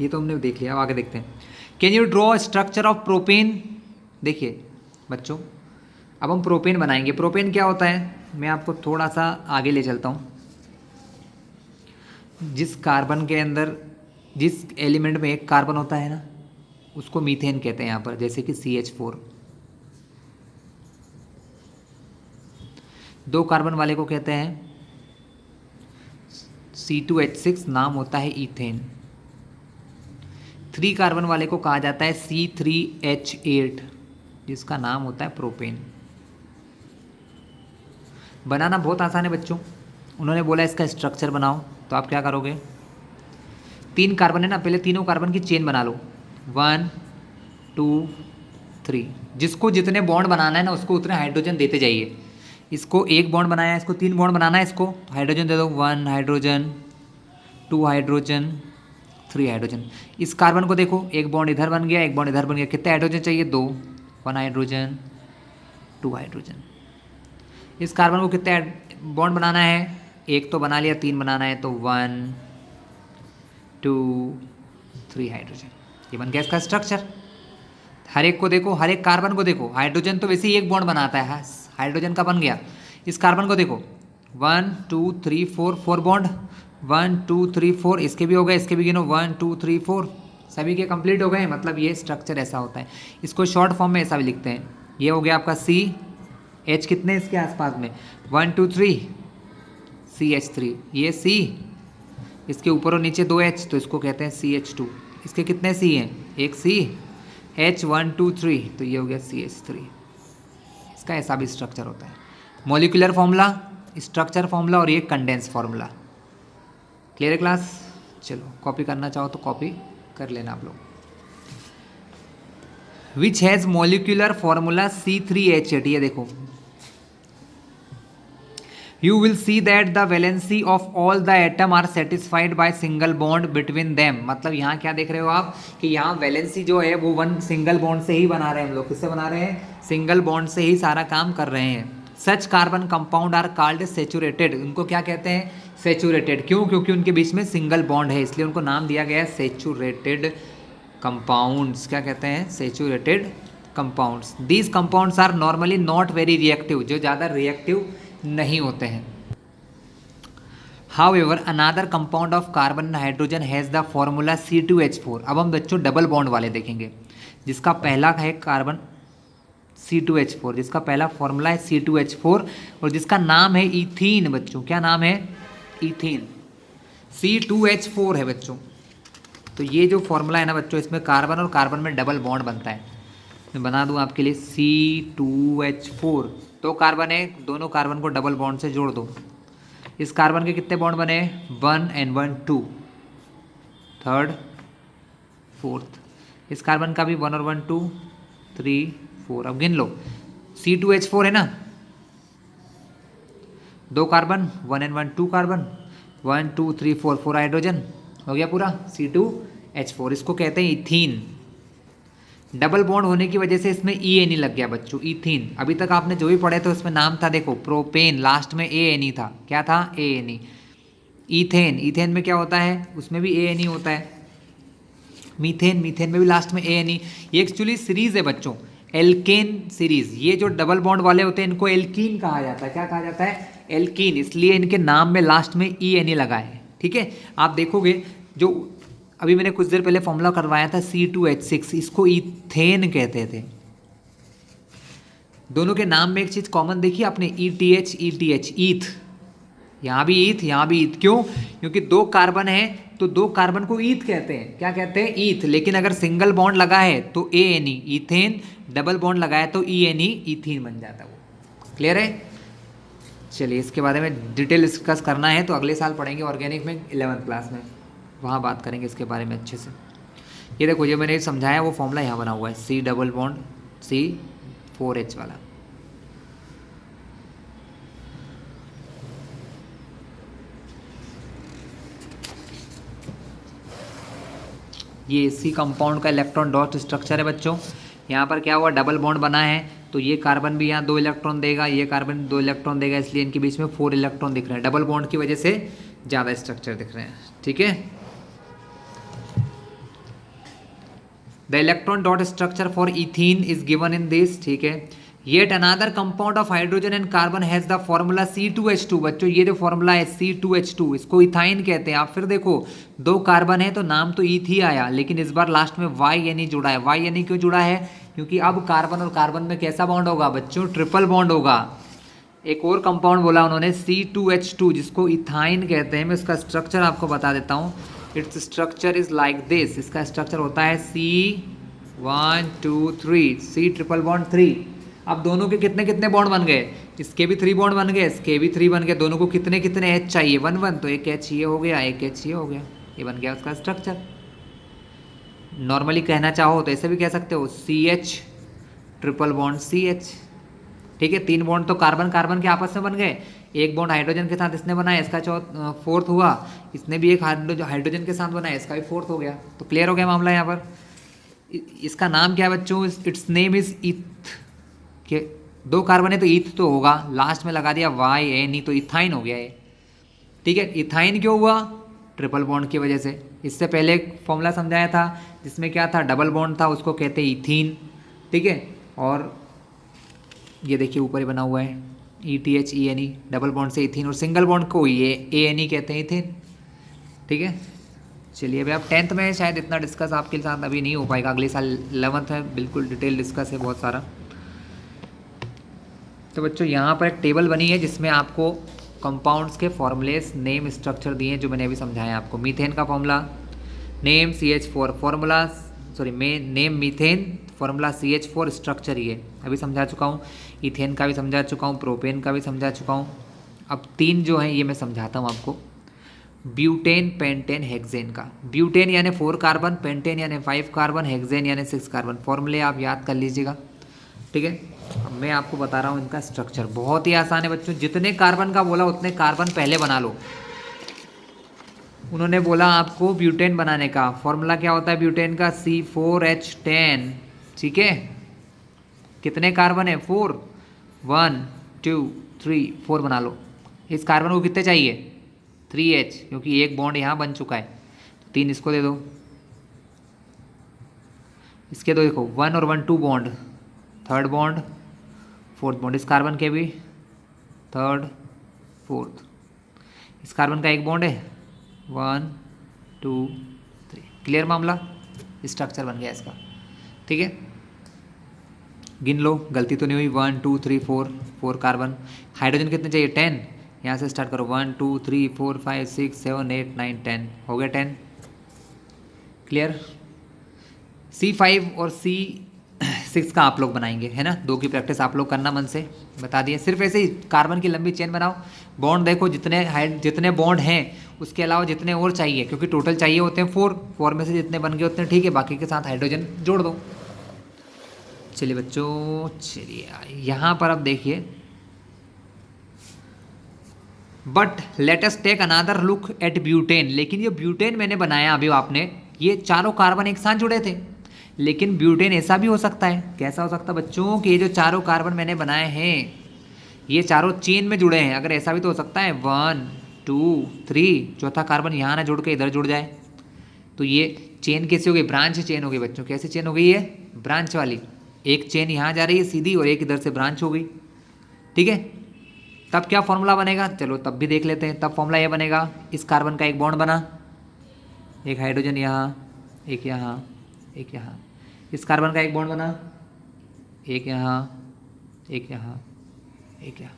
ये तो हमने देख लिया, अब आगे देखते हैं। Can you draw structure of propane. देखिए बच्चों अब हम प्रोपेन बनाएंगे। प्रोपेन क्या होता है, मैं आपको थोड़ा सा आगे ले चलता हूँ। जिस कार्बन के अंदर, जिस एलिमेंट में एक कार्बन होता है ना, उसको मीथेन कहते हैं यहाँ पर, जैसे कि CH4। 2 कार्बन वाले को कहते हैं C2H6, नाम होता है इथेन। 3 कार्बन वाले को कहा जाता है C3H8, जिसका नाम होता है प्रोपेन। बनाना बहुत आसान है बच्चों। उन्होंने बोला इसका स्ट्रक्चर बनाओ, तो आप क्या करोगे, 3 कार्बन है ना, पहले तीनों कार्बन की चेन बना लो, 1 2 3। जिसको जितने बॉन्ड बनाना है ना उसको उतने हाइड्रोजन देते जाइए। इसको 1 बॉन्ड बनाया है, इसको 3 बॉन्ड बनाना है, इसको तो हाइड्रोजन दे दो, 1 हाइड्रोजन 2 हाइड्रोजन 3 हाइड्रोजन। इस कार्बन को देखो, एक बॉन्ड इधर बन गया, एक बॉन्ड इधर बन गया। कितने हाइड्रोजन चाहिए, 2, 1 हाइड्रोजन 2 हाइड्रोजन। इस कार्बन को कितने बॉन्ड बनाना है, एक तो बना लिया, 3 बनाना है, तो 1 2 3 हाइड्रोजन। ये बन गया इसका स्ट्रक्चर। हर एक को देखो, हर एक कार्बन को देखो, हाइड्रोजन तो वैसे ही एक बॉन्ड बनाता है, हाइड्रोजन का बन गया। इस कार्बन को देखो, 1 2 3 4 4 बॉन्ड, 1 2 3 4, इसके भी हो गए, इसके भी गिनो, 1 2 3 4, सभी के कंप्लीट हो गए। मतलब ये स्ट्रक्चर ऐसा होता है। इसको शॉर्ट फॉर्म में ऐसा भी लिखते हैं। ये हो गया आपका C, H कितने इसके आसपास में, 1 2 3 CH3, ये C, इसके ऊपर और नीचे 2 H, तो इसको कहते हैं CH2। इसके कितने C हैं? एक C, H1 2 3, तो ये हो गया CH3। इसका ऐसा भी स्ट्रक्चर होता है, मॉलिक्यूलर फॉर्मूला, स्ट्रक्चर फॉर्मूला और ये कंडेंस फॉर्मूला। क्लियर है क्लास? चलो कॉपी करना चाहो तो कॉपी कर लेना आप लोग। Which has molecular formula C3H8, ये देखो, you will see that the valency of all the atom are satisfied by single bond between them। मतलब यहाँ क्या देख रहे हो आप कि यहाँ वैलेंसी जो है वो वन सिंगल बॉन्ड से ही बना रहे हैं हम लोग। किससे बना रहे हैं? सिंगल बॉन्ड से ही सारा काम कर रहे हैं। Such carbon compound are called saturated, उनको क्या कहते हैं? सेचुरेटेड। क्यों? क्योंकि उनके बीच में सिंगल बॉन्ड है, इसलिए उनको नाम दिया गया है सेचुरेटेड कंपाउंड्स। क्या कहते हैं? Saturated compounds. These compounds are normally not very reactive, जो ज़्यादा रिएक्टिव नहीं होते हैं। However, another compound of carbon and hydrogen has the formula C2H4। अब हम बच्चों डबल बॉन्ड वाले देखेंगे, जिसका पहला है कार्बन C2H4, जिसका पहला फॉर्मूला है C2H4 और जिसका नाम है इथीन। बच्चों क्या नाम है? इथीन। C2H4 है बच्चों। तो ये जो फॉर्मूला है ना बच्चों, इसमें कार्बन और कार्बन में डबल बॉन्ड बनता है। मैं बना दूं आपके लिए, C2H4, 2 कार्बन है, दोनों कार्बन को डबल बॉन्ड से जोड़ दो। इस कार्बन के कितने बॉन्ड बने? 1 and 1 2, थर्ड फोर्थ। इस कार्बन का भी 1 और 1 2 3 4। अब गिन लो, C2H4 है ना, 2 कार्बन, 1 and 1 2 कार्बन, 1 2 3 4 4 हाइड्रोजन, हो गया पूरा C2H4। इसको कहते हैं इथीन। डबल बॉन्ड होने की वजह से इसमें ENE लग गया बच्चों, इथीन। अभी तक आपने जो भी पढ़े थे उसमें नाम था, देखो प्रोपेन, लास्ट में ANE था। क्या था? ANE। ईथेन, ईथेन में क्या होता है? उसमें भी ANE होता है। मीथेन, मीथेन में भी लास्ट में ANE। ये एक्चुअली सीरीज है बच्चों, एल्केन सीरीज। ये जो डबल बॉन्ड वाले होते हैं इनको एल्कीन कहा जाता है। क्या कहा जाता है? एल्कीन। इसलिए इनके नाम में लास्ट में ENE लगा है। ठीक है, आप देखोगे जो अभी मैंने कुछ देर पहले फॉर्मूला करवाया था C2H6, इसको इथेन कहते थे। दोनों के नाम में एक चीज कॉमन देखी आपने, ETH ETH, ईथ। यहाँ भी ईथ, यहाँ भी ईथ। क्यों? क्योंकि 2 कार्बन है तो 2 कार्बन को ईथ कहते हैं। क्या कहते हैं? ईथ। लेकिन अगर सिंगल बॉन्ड लगा है तो ANE, इथेन। डबल बॉन्ड लगा है तो ENE, इथीन बन जाता है वो। क्लियर है? चलिए, इसके बारे में डिटेल डिस्कस करना है तो अगले साल पढ़ेंगे ऑर्गेनिक में 11th क्लास में, वहाँ बात करेंगे इसके बारे में अच्छे से। ये देखो, जो मैंने समझाया वो फॉर्मूला यहाँ बना हुआ है, C डबल बॉन्ड C4H वाला। ये C कंपाउंड का इलेक्ट्रॉन डॉट स्ट्रक्चर है बच्चों। यहाँ पर क्या हुआ? डबल बॉन्ड बना है तो ये कार्बन भी यहाँ 2 इलेक्ट्रॉन देगा, ये कार्बन 2 इलेक्ट्रॉन देगा, इसलिए इनके बीच में 4 इलेक्ट्रॉन दिख रहे हैं। डबल बॉन्ड की वजह से ज़्यादा स्ट्रक्चर दिख रहे हैं। ठीक है, the electron dot structure for ethene is given in this. ठीक है, yet another compound of hydrogen and carbon has the formula C2H2। बच्चों ये जो फॉर्मूला है C2H2, इसको इथाइन कहते हैं। आप फिर देखो, 2 कार्बन है तो नाम तो ईथ ही आया, लेकिन इस बार लास्ट में YNE जुड़ा है। YNE क्यों जुड़ा है? क्योंकि अब कार्बन और कार्बन में कैसा बॉन्ड होगा बच्चों? ट्रिपल बॉन्ड होगा। एक और कंपाउंड बोला उन्होंने C2H2, जिसको इथाइन कहते हैं। मैं इसका स्ट्रक्चर आपको बता देता हूँ। Its structure is like this. इसका स्ट्रक्चर होता है C1 2 3, C ट्रिपल बॉन्ड 3। अब दोनों के कितने कितने बॉन्ड बन गए? इसके भी 3 बॉन्ड बन गए, इसके भी 3 बन गए। दोनों को कितने कितने H चाहिए? 1 1, तो एक H ये हो गया, एक H ये हो गया। ये बन गया उसका स्ट्रक्चर। नॉर्मली कहना चाहो तो ऐसे भी कह सकते हो, CH ट्रिपल बॉन्ड CH। ठीक है, 3 बॉन्ड तो कार्बन कार्बन के आपस में बन गए, एक बॉन्ड हाइड्रोजन के साथ इसने बनाया, इसका 4th हुआ। इसने भी एक हाइड्रोजन के साथ बनाया, इसका भी 4th हो गया। तो क्लियर हो गया मामला यहाँ पर। इसका नाम क्या है बच्चों? इट्स नेम इज इथ। के 2 कार्बन है तो ईथ तो होगा, लास्ट में लगा दिया YNE, तो इथाइन हो गया ये। ठीक है, इथाइन क्यों हुआ? ट्रिपल बॉन्ड की वजह से। इससे पहले एक फॉर्मूला समझाया था जिसमें क्या था? डबल बॉन्ड था, उसको कहते हैं इथीन। ठीक है, और ये देखिए ऊपर ही बना हुआ है ETH ENE, डबल बॉन्ड से इथीन, और सिंगल बॉन्ड को ये ANE कहते हैं, इथीन। ठीक है, चलिए अभी आप 10th में शायद इतना डिस्कस आपके साथ अभी नहीं हो पाएगा, अगले साल 11th में बिल्कुल डिटेल डिस्कस है बहुत सारा। तो बच्चों यहाँ पर एक टेबल बनी है जिसमें आपको कंपाउंड्स के फॉर्मूलेस नेम स्ट्रक्चर दिए हैं जो मैंने अभी समझाया आपको। मीथेन का formula name CH4 formula, sorry name methane formula CH4 structure ये अभी समझा चुका हूँ। इथेन का भी समझा चुका हूँ, प्रोपेन का भी समझा चुका हूँ। अब 3 जो हैं ये मैं समझाता हूँ आपको। ब्यूटेन, पेंटेन, हेक्सेन का। ब्यूटेन यानी 4 कार्बन, पेंटेन यानी 5 कार्बन, हेक्सेन यानी 6 कार्बन। फॉर्मूले आप याद कर लीजिएगा, ठीक है। अब मैं आपको बता रहा हूँ इनका स्ट्रक्चर, बहुत ही आसान है बच्चों। जितने कार्बन का बोला उतने कार्बन पहले बना लो। उन्होंने बोला आपको ब्यूटेन बनाने का फॉर्मूला क्या होता है ब्यूटेन का, C4H10, ठीक है। कितने कार्बन है, 4, 1 2 3 4 बना लो। इस कार्बन को कितने चाहिए, 3H, क्योंकि एक बॉन्ड यहाँ बन चुका है, तो 3 इसको दे दो। इसके दो, देखो 1 और 1 2 bond, third bond, fourth bond. इस कार्बन के भी थर्ड फोर्थ। इस कार्बन का एक बॉन्ड है, 1 2 3। क्लियर मामला, स्ट्रक्चर बन गया इसका, ठीक है। गिन लो, गलती तो नहीं हुई। 1 2 3 4, 4 कार्बन। हाइड्रोजन कितने चाहिए, 10। यहाँ से स्टार्ट करो, 1 2 3 4 5 6 7 8 9 10, हो गया 10। क्लियर। C5 और C6 का आप लोग बनाएंगे, है ना। 2 की प्रैक्टिस आप लोग करना मन से, बता दिए। सिर्फ ऐसे ही कार्बन की लंबी चेन बनाओ। बॉन्ड देखो, जितने बॉन्ड हैं उसके अलावा जितने और चाहिए, क्योंकि टोटल चाहिए होते हैं 4 में से जितने बन गए उतने ठीक है, बाकी के साथ हाइड्रोजन जोड़ दो। चलिए बच्चों, चलिए यहाँ पर अब देखिए, but let us take another look at butane. लेकिन ये ब्यूटेन मैंने बनाया अभी आपने, ये चारों कार्बन एक साथ जुड़े थे। लेकिन ब्यूटेन ऐसा भी हो सकता है, कैसा हो सकता है बच्चों, कि ये जो चारों कार्बन मैंने बनाए हैं ये चारों चेन में जुड़े हैं। अगर ऐसा भी तो हो सकता है 1 2 3, चौथा कार्बन यहाँ ना जुड़ के इधर जुड़ जाए, तो ये चेन कैसे हो गई, ब्रांच चेन हो गई बच्चों। कैसे चेन हो गई है, ब्रांच वाली। एक चेन यहाँ जा रही है सीधी और एक इधर से ब्रांच हो गई, ठीक है। तब क्या फॉर्मूला बनेगा, चलो तब भी देख लेते हैं। तब फॉर्मूला ये बनेगा, इस कार्बन का एक बॉन्ड बना, एक हाइड्रोजन यहाँ, एक यहाँ, एक यहाँ। इस कार्बन का एक बॉन्ड बना, एक यहाँ, एक यहाँ, एक यहाँ।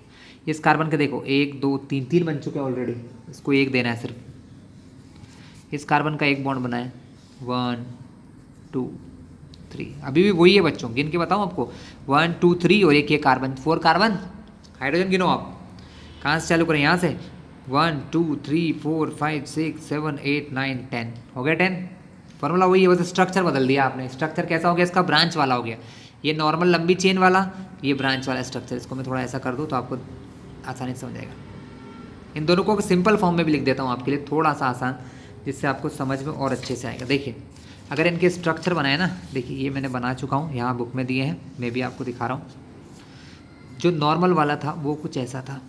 इस कार्बन के देखो 1 2 3, 3 बन चुके हैं ऑलरेडी, इसको एक देना है सिर्फ। इस कार्बन का एक बॉन्ड बना है, 1 2 3। अभी भी वही है बच्चों, गिन के बताऊँ आपको, 1 2 3 और एक ये कार्बन, 4 कार्बन। हाइड्रोजन गिनो आप, कहाँ से चालू करें, यहाँ से। 1 2 3 4 5 6 7 8 9 10, हो गया 10। फॉर्मूला वही है, बस स्ट्रक्चर बदल दिया आपने। स्ट्रक्चर कैसा हो गया इसका, ब्रांच वाला हो गया। ये नॉर्मल लंबी चेन वाला, ये ब्रांच वाला स्ट्रक्चर। इसको मैं थोड़ा ऐसा कर दूँ तो आपको आसानी से समझ आएगा। इन दोनों को सिंपल फॉर्म में भी लिख देता हूँ आपके लिए, थोड़ा सा आसान, जिससे आपको समझ में और अच्छे से आएगा। देखिए, अगर इनके स्ट्रक्चर बनाए ना, देखिए ये मैंने बना चुका हूँ, यहाँ बुक में दिए हैं, मैं भी आपको दिखा रहा हूँ। जो नॉर्मल वाला था वो कुछ ऐसा था,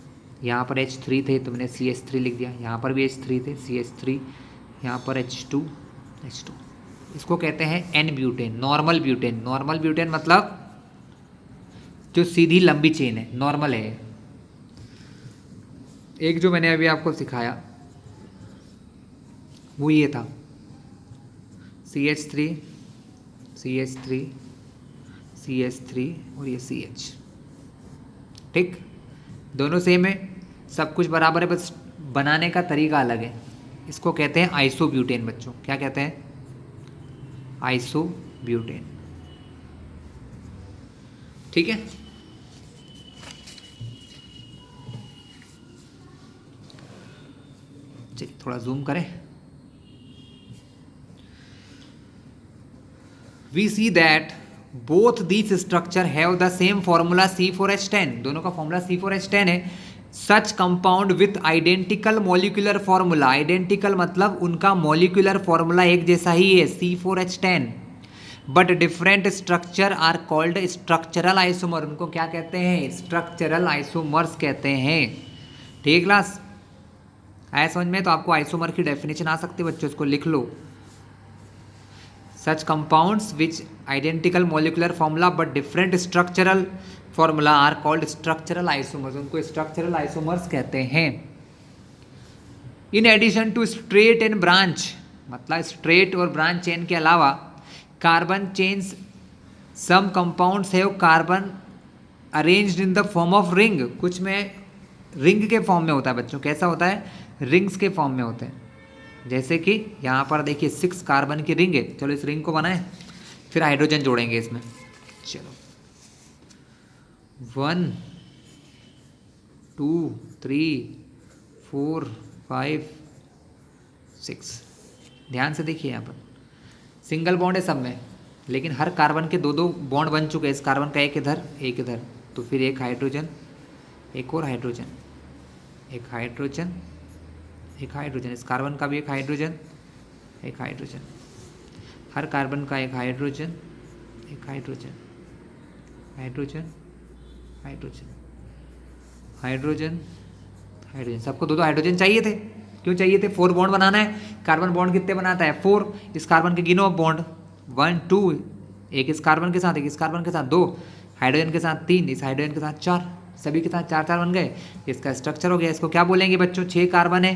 यहाँ पर H3 थे तो मैंने CH3 लिख दिया, यहाँ पर भी H3 थे, CH3, यहाँ पर H2, इसको कहते हैं N butane, normal butane. Normal butane मतलब जो सीधी लंबी चेन है, नॉर्मल है। एक जो मैंने अभी आपको सिखाया वो ये था, CH3 CH3 CH3 और ये CH, ठीक। दोनों सेम है, सब कुछ बराबर है, बस बनाने का तरीका अलग है। इसको कहते हैं आइसोब्यूटेन बच्चों। क्या कहते हैं, आइसोब्यूटेन, ठीक है। चलिए थोड़ा जूम करें। We see that both these structure have the same formula C4H10, दोनों का फॉर्मूला C4H10 है। Such compound with identical molecular formula, identical मतलब उनका molecular formula एक जैसा ही है, C4H10, but different structure are called structural isomer। उनको क्या कहते हैं, structural isomers कहते हैं, ठीक क्लास। आया समझ में, तो आपको आइसोमर की डेफिनेशन आ सकती है बच्चों, इसको लिख लो। Such compounds which identical molecular formula but different structural formula are called structural isomers, उनको structural isomers कहते हैं। In addition to straight and branch, मतलब straight और branch चेन के अलावा carbon chains, some compounds have carbon arranged in the form of ring, कुछ में ring के फॉर्म में होता है बच्चों। कैसा होता है? रिंग्स के फॉर्म में होते हैं। जैसे कि यहाँ पर देखिए 6 कार्बन की रिंग है। चलो इस रिंग को बनाएं, फिर हाइड्रोजन जोड़ेंगे इसमें। चलो 1 2 3 4 5 6। ध्यान से देखिए, यहाँ पर सिंगल बॉन्ड है सब में, लेकिन हर कार्बन के 2-2 बॉन्ड बन चुके हैं। इस कार्बन का एक इधर एक इधर, तो फिर एक हाइड्रोजन, एक और हाइड्रोजन, एक हाइड्रोजन, एक हाइड्रोजन। इस कार्बन का भी एक हाइड्रोजन, एक हाइड्रोजन। हर कार्बन का एक हाइड्रोजन, एक hydrogen, hydrogen, hydrogen, hydrogen, hydrogen. सबको 2-2 हाइड्रोजन चाहिए थे। क्यों चाहिए थे? 4 बॉन्ड बनाना है। कार्बन बॉन्ड कितने बनाता है? 4। इस कार्बन के गिनो बॉन्ड, 1 2, एक इस कार्बन के साथ, एक इस कार्बन के साथ, 2 हाइड्रोजन के साथ, 3 इस हाइड्रोजन के साथ, 4 सभी के साथ 4-4 बन गए। इसका स्ट्रक्चर हो गया। इसको क्या बोलेंगे बच्चों? 6 कार्बन है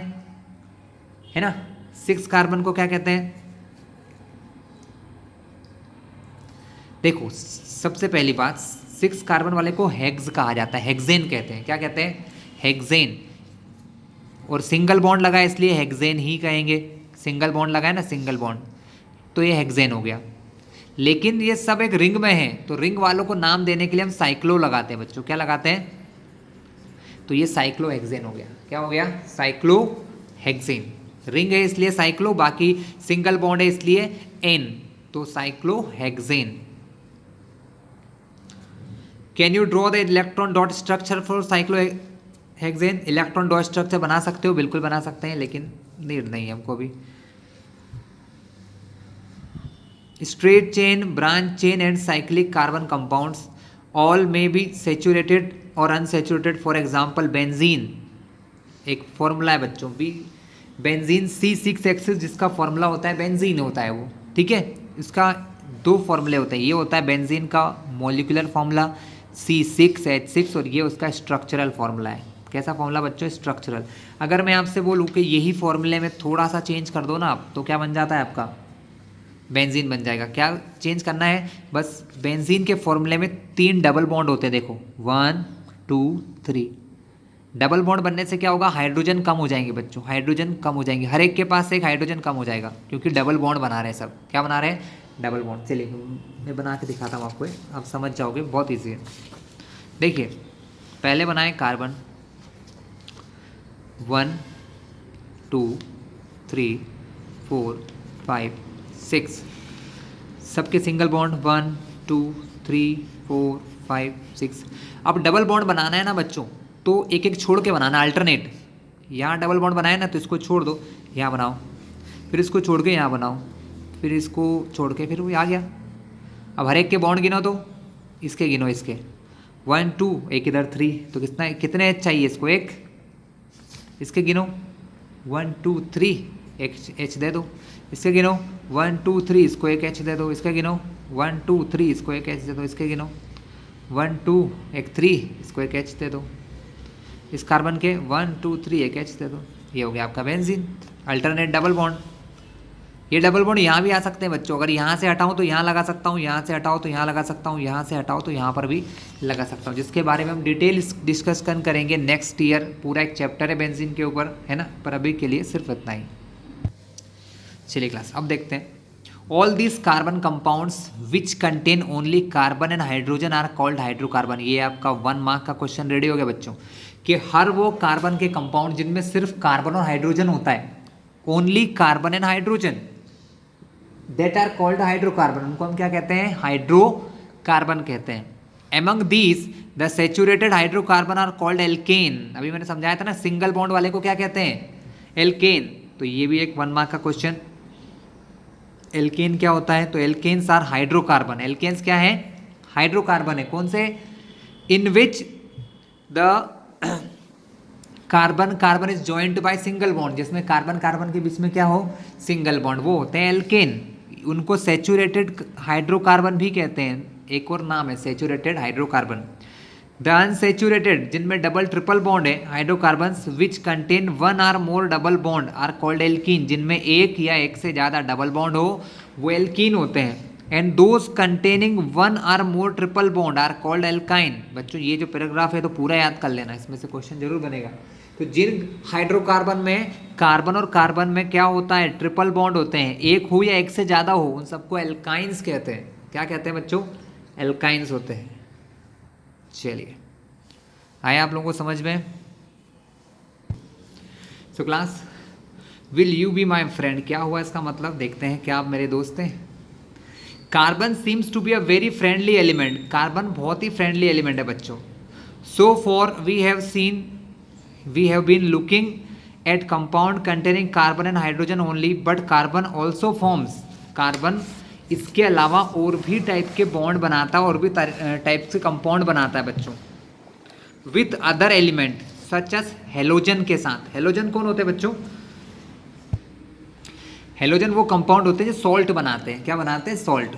ना। 6 कार्बन को क्या कहते हैं? देखो सबसे पहली बात, 6 कार्बन वाले को हेक्स कहा जाता है, हेक्सेन कहते हैं। क्या कहते हैं? हेक्सेन। और सिंगल बॉन्ड लगा है इसलिए हेक्सेन ही कहेंगे। सिंगल बॉन्ड लगा है ना, सिंगल बॉन्ड, तो ये हेक्सेन हो गया। लेकिन ये सब एक रिंग में है, तो रिंग वालों को नाम देने के लिए हम साइक्लो लगाते हैं बच्चों। क्या लगाते हैं? तो ये साइक्लोहेक्सेन हो गया। क्या हो गया? साइक्लोहेक्सेन। रिंग है इसलिए साइक्लो, बाकी सिंगल बॉन्ड है इसलिए एन, तो cyclohexane. Can you draw the electron dot structure for cyclohexane? Electron dot structure बना सकते हो, बिल्कुल बना सकते हैं, लेकिन नीड नहीं है हमको भी। Straight chain, branch chain and cyclic carbon compounds all may be saturated और अनसेचुरेटेड। फॉर एग्जाम्पल बेंजीन, एक फॉर्मूला है बच्चों, बेंजीन C6H6 जिसका फॉर्मूला होता है बेंजीन होता है वो, ठीक है। इसका 2 फॉर्मूले होते हैं। ये होता है बेंजीन का मॉलिक्यूलर फॉर्मूला C6H6 और ये उसका स्ट्रक्चरल फॉर्मूला है। कैसा फॉर्मूला बच्चों? स्ट्रक्चरल। अगर मैं आपसे बोलूँ कि यही फॉर्मूले में थोड़ा सा चेंज कर दो ना आप, तो क्या बन जाता है आपका? बेंजीन बन जाएगा। क्या चेंज करना है? बस बेंजीन के फॉर्मूले में 3 डबल बॉन्ड होते हैं। देखो 1 2 3। डबल बॉन्ड बनने से क्या होगा? हाइड्रोजन कम हो जाएंगे बच्चों, हाइड्रोजन कम हो जाएंगे। हर एक के पास एक हाइड्रोजन कम हो जाएगा, क्योंकि डबल बॉन्ड बना रहे हैं सब। क्या बना रहे हैं? Double bond. चलिए मैं बना के दिखाता हूँ आपको, आप समझ जाओगे, बहुत ईजी है। देखिए पहले बनाए कार्बन 1 2 3 4 5 6, सबके सिंगल बॉन्ड 1 2 3 4 5 6। अब डबल बॉन्ड बनाना है ना बच्चों, तो एक एक छोड़ के बनाना, अल्टरनेट। यहाँ डबल बॉन्ड बनाया ना, तो इसको छोड़ दो, यहाँ बनाओ, फिर इसको छोड़ के यहाँ बनाओ, फिर इसको छोड़ के फिर वो आ गया। अब हर एक के बॉन्ड गिनो, तो इसके गिनो, इसके 1 2, एक इधर 3, तो कितने एच चाहिए इसको? एक। इसके गिनो 1 2 3, एक एच दे दो। इसके गिनो 1 2 3, इसको एक एच दे दो। इसके गिनो 1 2 3, इसको एक एच दे दो। इसके गिनो 1 2 एक 3, इसको एक एच दे दो। इस कार्बन के 1 2 3 एक एच दे दो। ये हो गया आपका बेंजीन। Alternate double bond. ये डबल बॉन्ड यहाँ भी आ सकते हैं बच्चों। अगर यहाँ से हटाऊँ तो यहाँ लगा सकता हूँ, यहाँ से हटाओ तो यहाँ लगा सकता हूँ, यहाँ से हटाओ तो यहाँ पर भी लगा सकता हूँ, जिसके बारे में हम डिटेल डिस्कशन करेंगे नेक्स्ट ईयर। पूरा एक चैप्टर है बेंजीन के ऊपर, है ना, पर अभी के लिए सिर्फ इतना ही। चलिए क्लास अब देखते हैं। All these carbon compounds which contain only carbon and hydrogen are called hydrocarbon. ये आपका 1 मार्क का क्वेश्चन रेडी हो गया बच्चों, कि हर वो कार्बन के कंपाउंड जिनमें सिर्फ कार्बन और हाइड्रोजन होता है, only carbon and hydrogen, that are called hydrocarbon, उनको हम क्या कहते हैं? हाइड्रोकार्बन कहते हैं। Among these the saturated hydrocarbon are called alkane. अभी मैंने समझाया था ना, सिंगल बॉन्ड वाले को क्या कहते हैं? एल्केन। तो ये भी एक 1 मार्क का क्वेश्चन। एल्केन क्या होता है? तो एल्केन्स आर हाइड्रोकार्बन। एल्केन्स क्या है? हाइड्रोकार्बन है। कौन से? In which the carbon is joint by single bond, जिसमें कार्बन के बीच में क्या हो? सिंगल बॉन्ड, वो होते हैं एल्केन। उनको सेचुरेटेड हाइड्रोकार्बन भी कहते हैं, एक और नाम है सेचुरेटेड हाइड्रोकार्बन। द अनसेचुरेटेड, जिनमें डबल ट्रिपल बॉन्ड है, hydrocarbons which contain 1 or more double bond are called alkene. जिनमें एक या एक से ज़्यादा डबल बॉन्ड हो वो एल्कीन होते हैं। And those containing one or more triple bond are called alkyne. बच्चों ये जो पैराग्राफ है तो पूरा याद कर लेना, इसमें से क्वेश्चन जरूर बनेगा। तो जिन हाइड्रोकार्बन में कार्बन और कार्बन में क्या होता है, ट्रिपल बॉन्ड होते हैं, एक हो या एक से ज़्यादा हो, उन सबको एल्काइंस कहते हैं। क्या कहते हैं बच्चों? एल्काइंस होते हैं। चलिए आया आप लोगों को समझ में? So class, will you be my friend, क्या हुआ इसका मतलब? देखते हैं, क्या आप मेरे दोस्त हैं? Carbon seems to be a very friendly element, carbon बहुत ही फ्रेंडली एलिमेंट है बच्चों। So far we have been looking at compound containing carbon and hydrogen only, but carbon also forms, carbon इसके अलावा और भी टाइप के बॉन्ड बनाता है और भी टाइप से कंपाउंड बनाता है बच्चों, with other element such as halogen के साथ। हेलोजन कौन होते हैं बच्चों? हेलोजन वो कंपाउंड होते हैं जो सॉल्ट बनाते हैं। क्या बनाते हैं? सॉल्ट।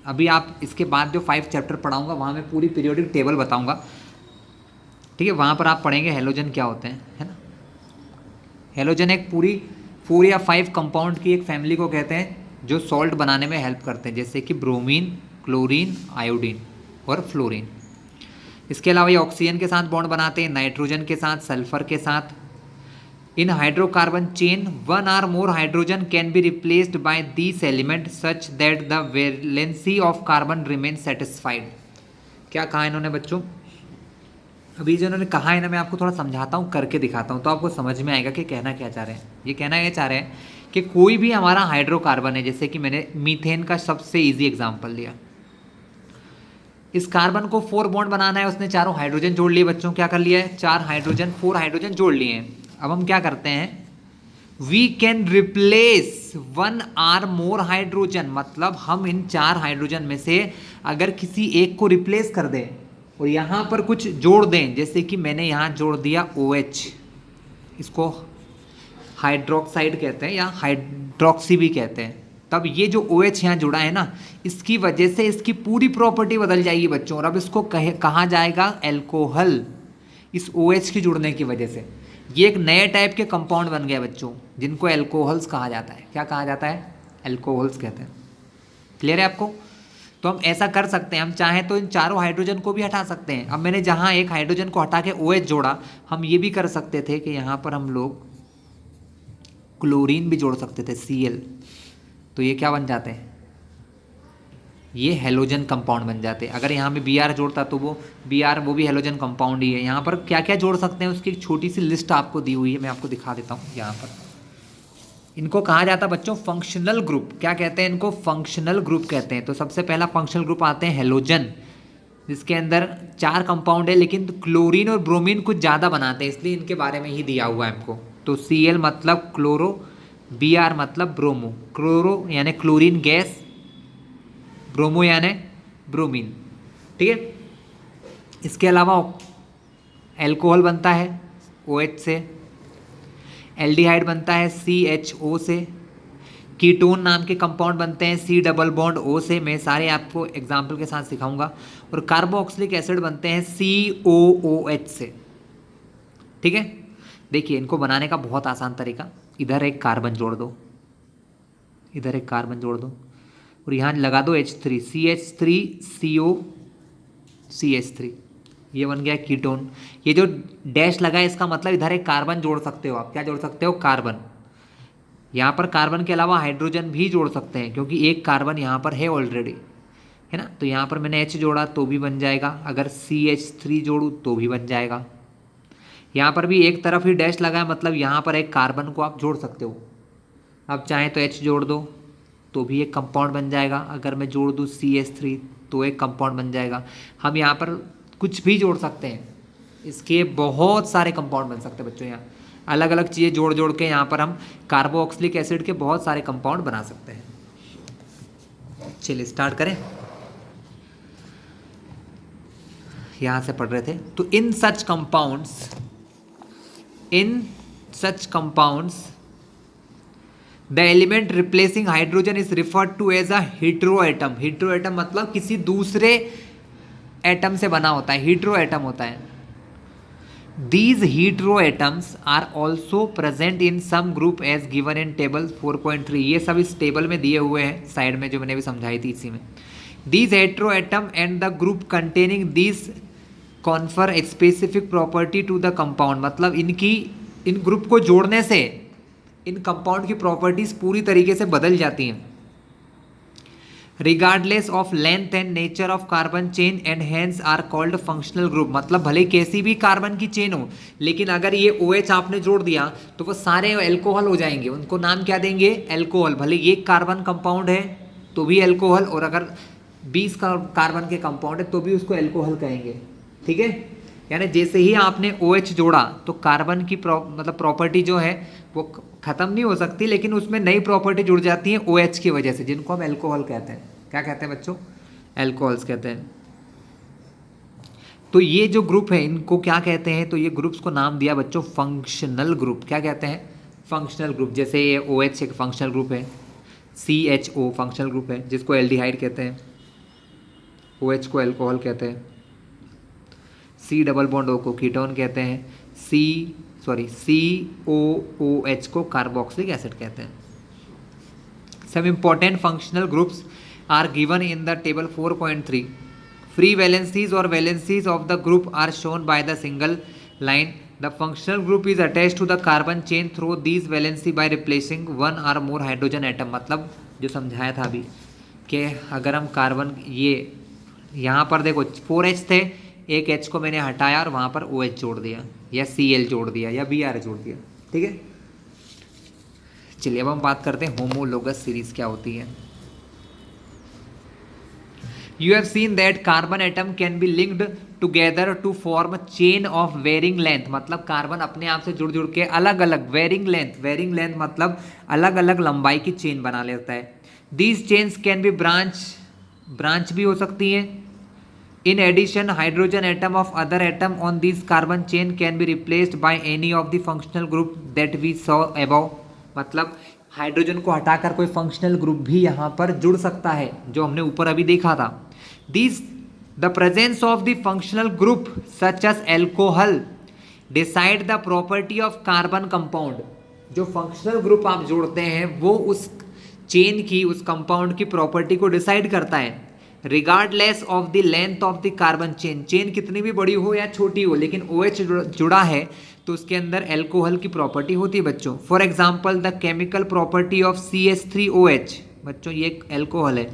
अभी आप इसके बाद जो 5 चैप्टर पढ़ाऊंगा वहाँ मैं पूरी पीरियोडिक टेबल बताऊंगा, ठीक है? वहाँ पर आप पढ़ेंगे हेलोजन क्या होते हैं, है ना। हेलोजन एक पूरी 4 या 5 कंपाउंड की एक फैमिली को कहते हैं जो सॉल्ट बनाने में हेल्प करते हैं, जैसे कि ब्रोमीन, क्लोरीन, आयोडीन और फ्लोरीन। इसके अलावा ये ऑक्सीजन के साथ बॉन्ड बनाते हैं, नाइट्रोजन के साथ, सल्फर के साथ। In hydrocarbon chain one or more hydrogen can be replaced by this element such that the valency of carbon remain satisfied. क्या कहा इन्होंने बच्चों? अभी जो इन्होंने कहा है ना, मैं आपको थोड़ा समझाता हूँ, करके दिखाता हूँ, तो आपको समझ में आएगा कि कहना क्या चाह रहे हैं। ये कहना ये चाह रहे हैं कि कोई भी हमारा हाइड्रोकार्बन है, जैसे कि मैंने मीथेन का सबसे ईजी एग्जाम्पल लिया, इस कार्बन को 4 बॉन्ड बनाना है, उसने चारों हाइड्रोजन जोड़ लिए बच्चों। क्या कर लिया है? 4 हाइड्रोजन, 4 हाइड्रोजन जोड़ लिए हैं। अब हम क्या करते हैं? We can replace 1 or more hydrogen, मतलब हम इन 4 हाइड्रोजन में से अगर किसी एक को रिप्लेस कर दें और यहाँ पर कुछ जोड़ दें, जैसे कि मैंने यहाँ जोड़ दिया OH, इसको हाइड्रोक्साइड कहते हैं या हाइड्रोक्सी भी कहते हैं, तब ये जो OH यहाँ जुड़ा है ना, इसकी वजह से इसकी पूरी प्रॉपर्टी बदल जाएगी बच्चों, और अब इसको कहा जाएगा एल्कोहल, इस OH की जुड़ने की वजह से। ये एक नए टाइप के कंपाउंड बन गए बच्चों, जिनको एल्कोहल्स कहा जाता है। क्या कहा जाता है? एल्कोहल्स कहते हैं। क्लियर है आपको? तो हम ऐसा कर सकते हैं, हम चाहें तो इन चारों हाइड्रोजन को भी हटा सकते हैं। अब मैंने जहाँ एक हाइड्रोजन को हटा के OH जोड़ा, हम ये भी कर सकते थे कि यहाँ पर हम लोग क्लोरीन भी जोड़ सकते थे, Cl, तो ये क्या बन जाते हैं? ये हेलोजन कंपाउंड बन जाते हैं। अगर यहाँ पे Br जोड़ता तो वो Br वो भी हेलोजन कंपाउंड ही है। यहाँ पर क्या क्या जोड़ सकते हैं उसकी एक छोटी सी लिस्ट आपको दी हुई है, मैं आपको दिखा देता हूँ। यहाँ पर इनको कहा जाता है बच्चों फंक्शनल ग्रुप। क्या कहते हैं इनको? फंक्शनल ग्रुप कहते हैं। तो सबसे पहला फंक्शनल ग्रुप आते हैं हेलोजन, जिसके अंदर 4 कंपाउंड है, लेकिन क्लोरीन और ब्रोमीन कुछ ज़्यादा बनाते हैं, इसलिए इनके बारे में ही दिया हुआ है हमको। तो Cl मतलब क्लोरो, Br मतलब ब्रोमो, क्लोरो यानी क्लोरीन गैस, ब्रोमो यानी ब्रोमीन, ठीक है। इसके अलावा एल्कोहल बनता है OH से, एल्डिहाइड बनता है CHO से, कीटोन नाम के कंपाउंड बनते हैं C डबल बॉन्ड O से, मैं सारे आपको एग्जाम्पल के साथ सिखाऊंगा, और कार्बोक्सिलिक एसिड बनते हैं COOH से, ठीक है। देखिए इनको बनाने का बहुत आसान तरीका, इधर एक कार्बन जोड़ दो, इधर एक कार्बन जोड़ दो, और यहाँ लगा दो H3, CH3CO CH3, ये बन गया कीटोन। ये जो डैश लगा है इसका मतलब इधर एक कार्बन जोड़ सकते हो आप। क्या जोड़ सकते हो? कार्बन। यहाँ पर कार्बन के अलावा हाइड्रोजन भी जोड़ सकते हैं, क्योंकि एक कार्बन यहाँ पर है ऑलरेडी, है ना। तो यहाँ पर मैंने H जोड़ा तो भी बन जाएगा, अगर CH3 जोड़ूँ तो भी बन जाएगा। यहाँ पर भी एक तरफ ही डैश लगा है, मतलब यहाँ पर एक कार्बन को आप जोड़ सकते हो। अब चाहें तो H जोड़ दो तो भी एक कंपाउंड बन जाएगा, अगर मैं जोड़ दूँ CH3 तो एक कंपाउंड बन जाएगा। हम यहाँ पर कुछ भी जोड़ सकते हैं, इसके बहुत सारे कंपाउंड बन सकते हैं बच्चों। यहाँ अलग अलग चीज़ें जोड़ जोड़ के यहाँ पर हम कार्बोक्सिलिक एसिड के बहुत सारे कंपाउंड बना सकते हैं। चलिए स्टार्ट करें, यहाँ से पढ़ रहे थे। तो in such compounds the element replacing hydrogen is referred to as a hetero atom. Hetero atom मतलब किसी दूसरे एटम से बना होता है, हीट्रो एटम होता है। These hetero atoms are also present in some group as given in table 4.3. ये सब इस टेबल में दिए हुए हैं साइड में, जो मैंने भी समझाई थी इसी में. These hetero atom and the group containing these confer a specific property to the compound. मतलब इन ग्रुप को जोड़ने से इन कंपाउंड की प्रॉपर्टीज पूरी तरीके से बदल जाती हैं. Regardless of length and nature of carbon chain and hence are called functional group. मतलब भले कैसी भी कार्बन की चेन हो, लेकिन अगर ये OH आपने जोड़ दिया तो वो सारे एल्कोहल हो जाएंगे. उनको नाम क्या देंगे? एल्कोहल. भले ये कार्बन कंपाउंड है तो भी एल्कोहल, और अगर 20 कार्बन के कंपाउंड है तो भी उसको एल्कोहल कहेंगे. ठीक है, यानी जैसे ही आपने OH जोड़ा तो कार्बन की मतलब प्रॉपर्टी जो है वो खत्म नहीं हो सकती, लेकिन उसमें नई प्रॉपर्टी जुड़ जाती है OH की वजह से, जिनको हम एल्कोहल कहते हैं. क्या कहते हैं बच्चों? एल्कोहल्स कहते हैं. तो ये जो ग्रुप है इनको क्या कहते हैं? तो ये ग्रुप्स को नाम दिया बच्चों फंक्शनल ग्रुप. क्या कहते हैं? Functional group. जैसे ये OH एक फंक्शनल ग्रुप है, CHO फंक्शनल ग्रुप है जिसको एल्डिहाइड कहते हैं, OH को एल्कोहल कहते हैं, C डबल बॉन्ड O को कीटोन कहते हैं, COOH को कार्बोक्सिलिक एसिड कहते हैं. Some important functional groups are given in the table 4.3. Free valencies or valencies of the group are shown by the single line. The functional group is attached to the carbon chain through these valency by replacing one or more hydrogen atom. मतलब जो समझाया था अभी कि अगर हम carbon, ये यहाँ पर देखो 4H थे, एक H को मैंने हटाया और वहाँ पर OH जोड़ दिया, या Cl जोड़ दिया, या Br जोड़ दिया. ठीक है, चलिए अब हम बात करते हैं होमोलोगस सीरीज क्या होती है. You have seen that carbon atom can be linked together to form chain of varying length. मतलब कार्बन अपने आप से जुड़ जुड़ के अलग अलग वेरिंग लेंथ मतलब अलग अलग लंबाई की चेन बना लेता है. These chains can be branch भी हो सकती हैं. In addition, hydrogen atom of other atom on this carbon chain can be replaced by any of the functional group that we saw above. मतलब हाइड्रोजन को हटाकर कोई फंक्शनल ग्रुप भी यहाँ पर जुड़ सकता है, जो हमने ऊपर अभी देखा था. These the presence of the functional group such as alcohol decide the property of carbon compound. जो फंक्शनल ग्रुप आप जोड़ते हैं वो उस चेन की, उस कंपाउंड की प्रॉपर्टी को डिसाइड करता है. Regardless of the length of the carbon chain कितनी भी बड़ी हो या छोटी हो, लेकिन OH जुड़ा है तो उसके अंदर एल्कोहल की प्रॉपर्टी होती है बच्चों. For example the chemical property of CH3OH. बच्चों ये एक एल्कोहल है.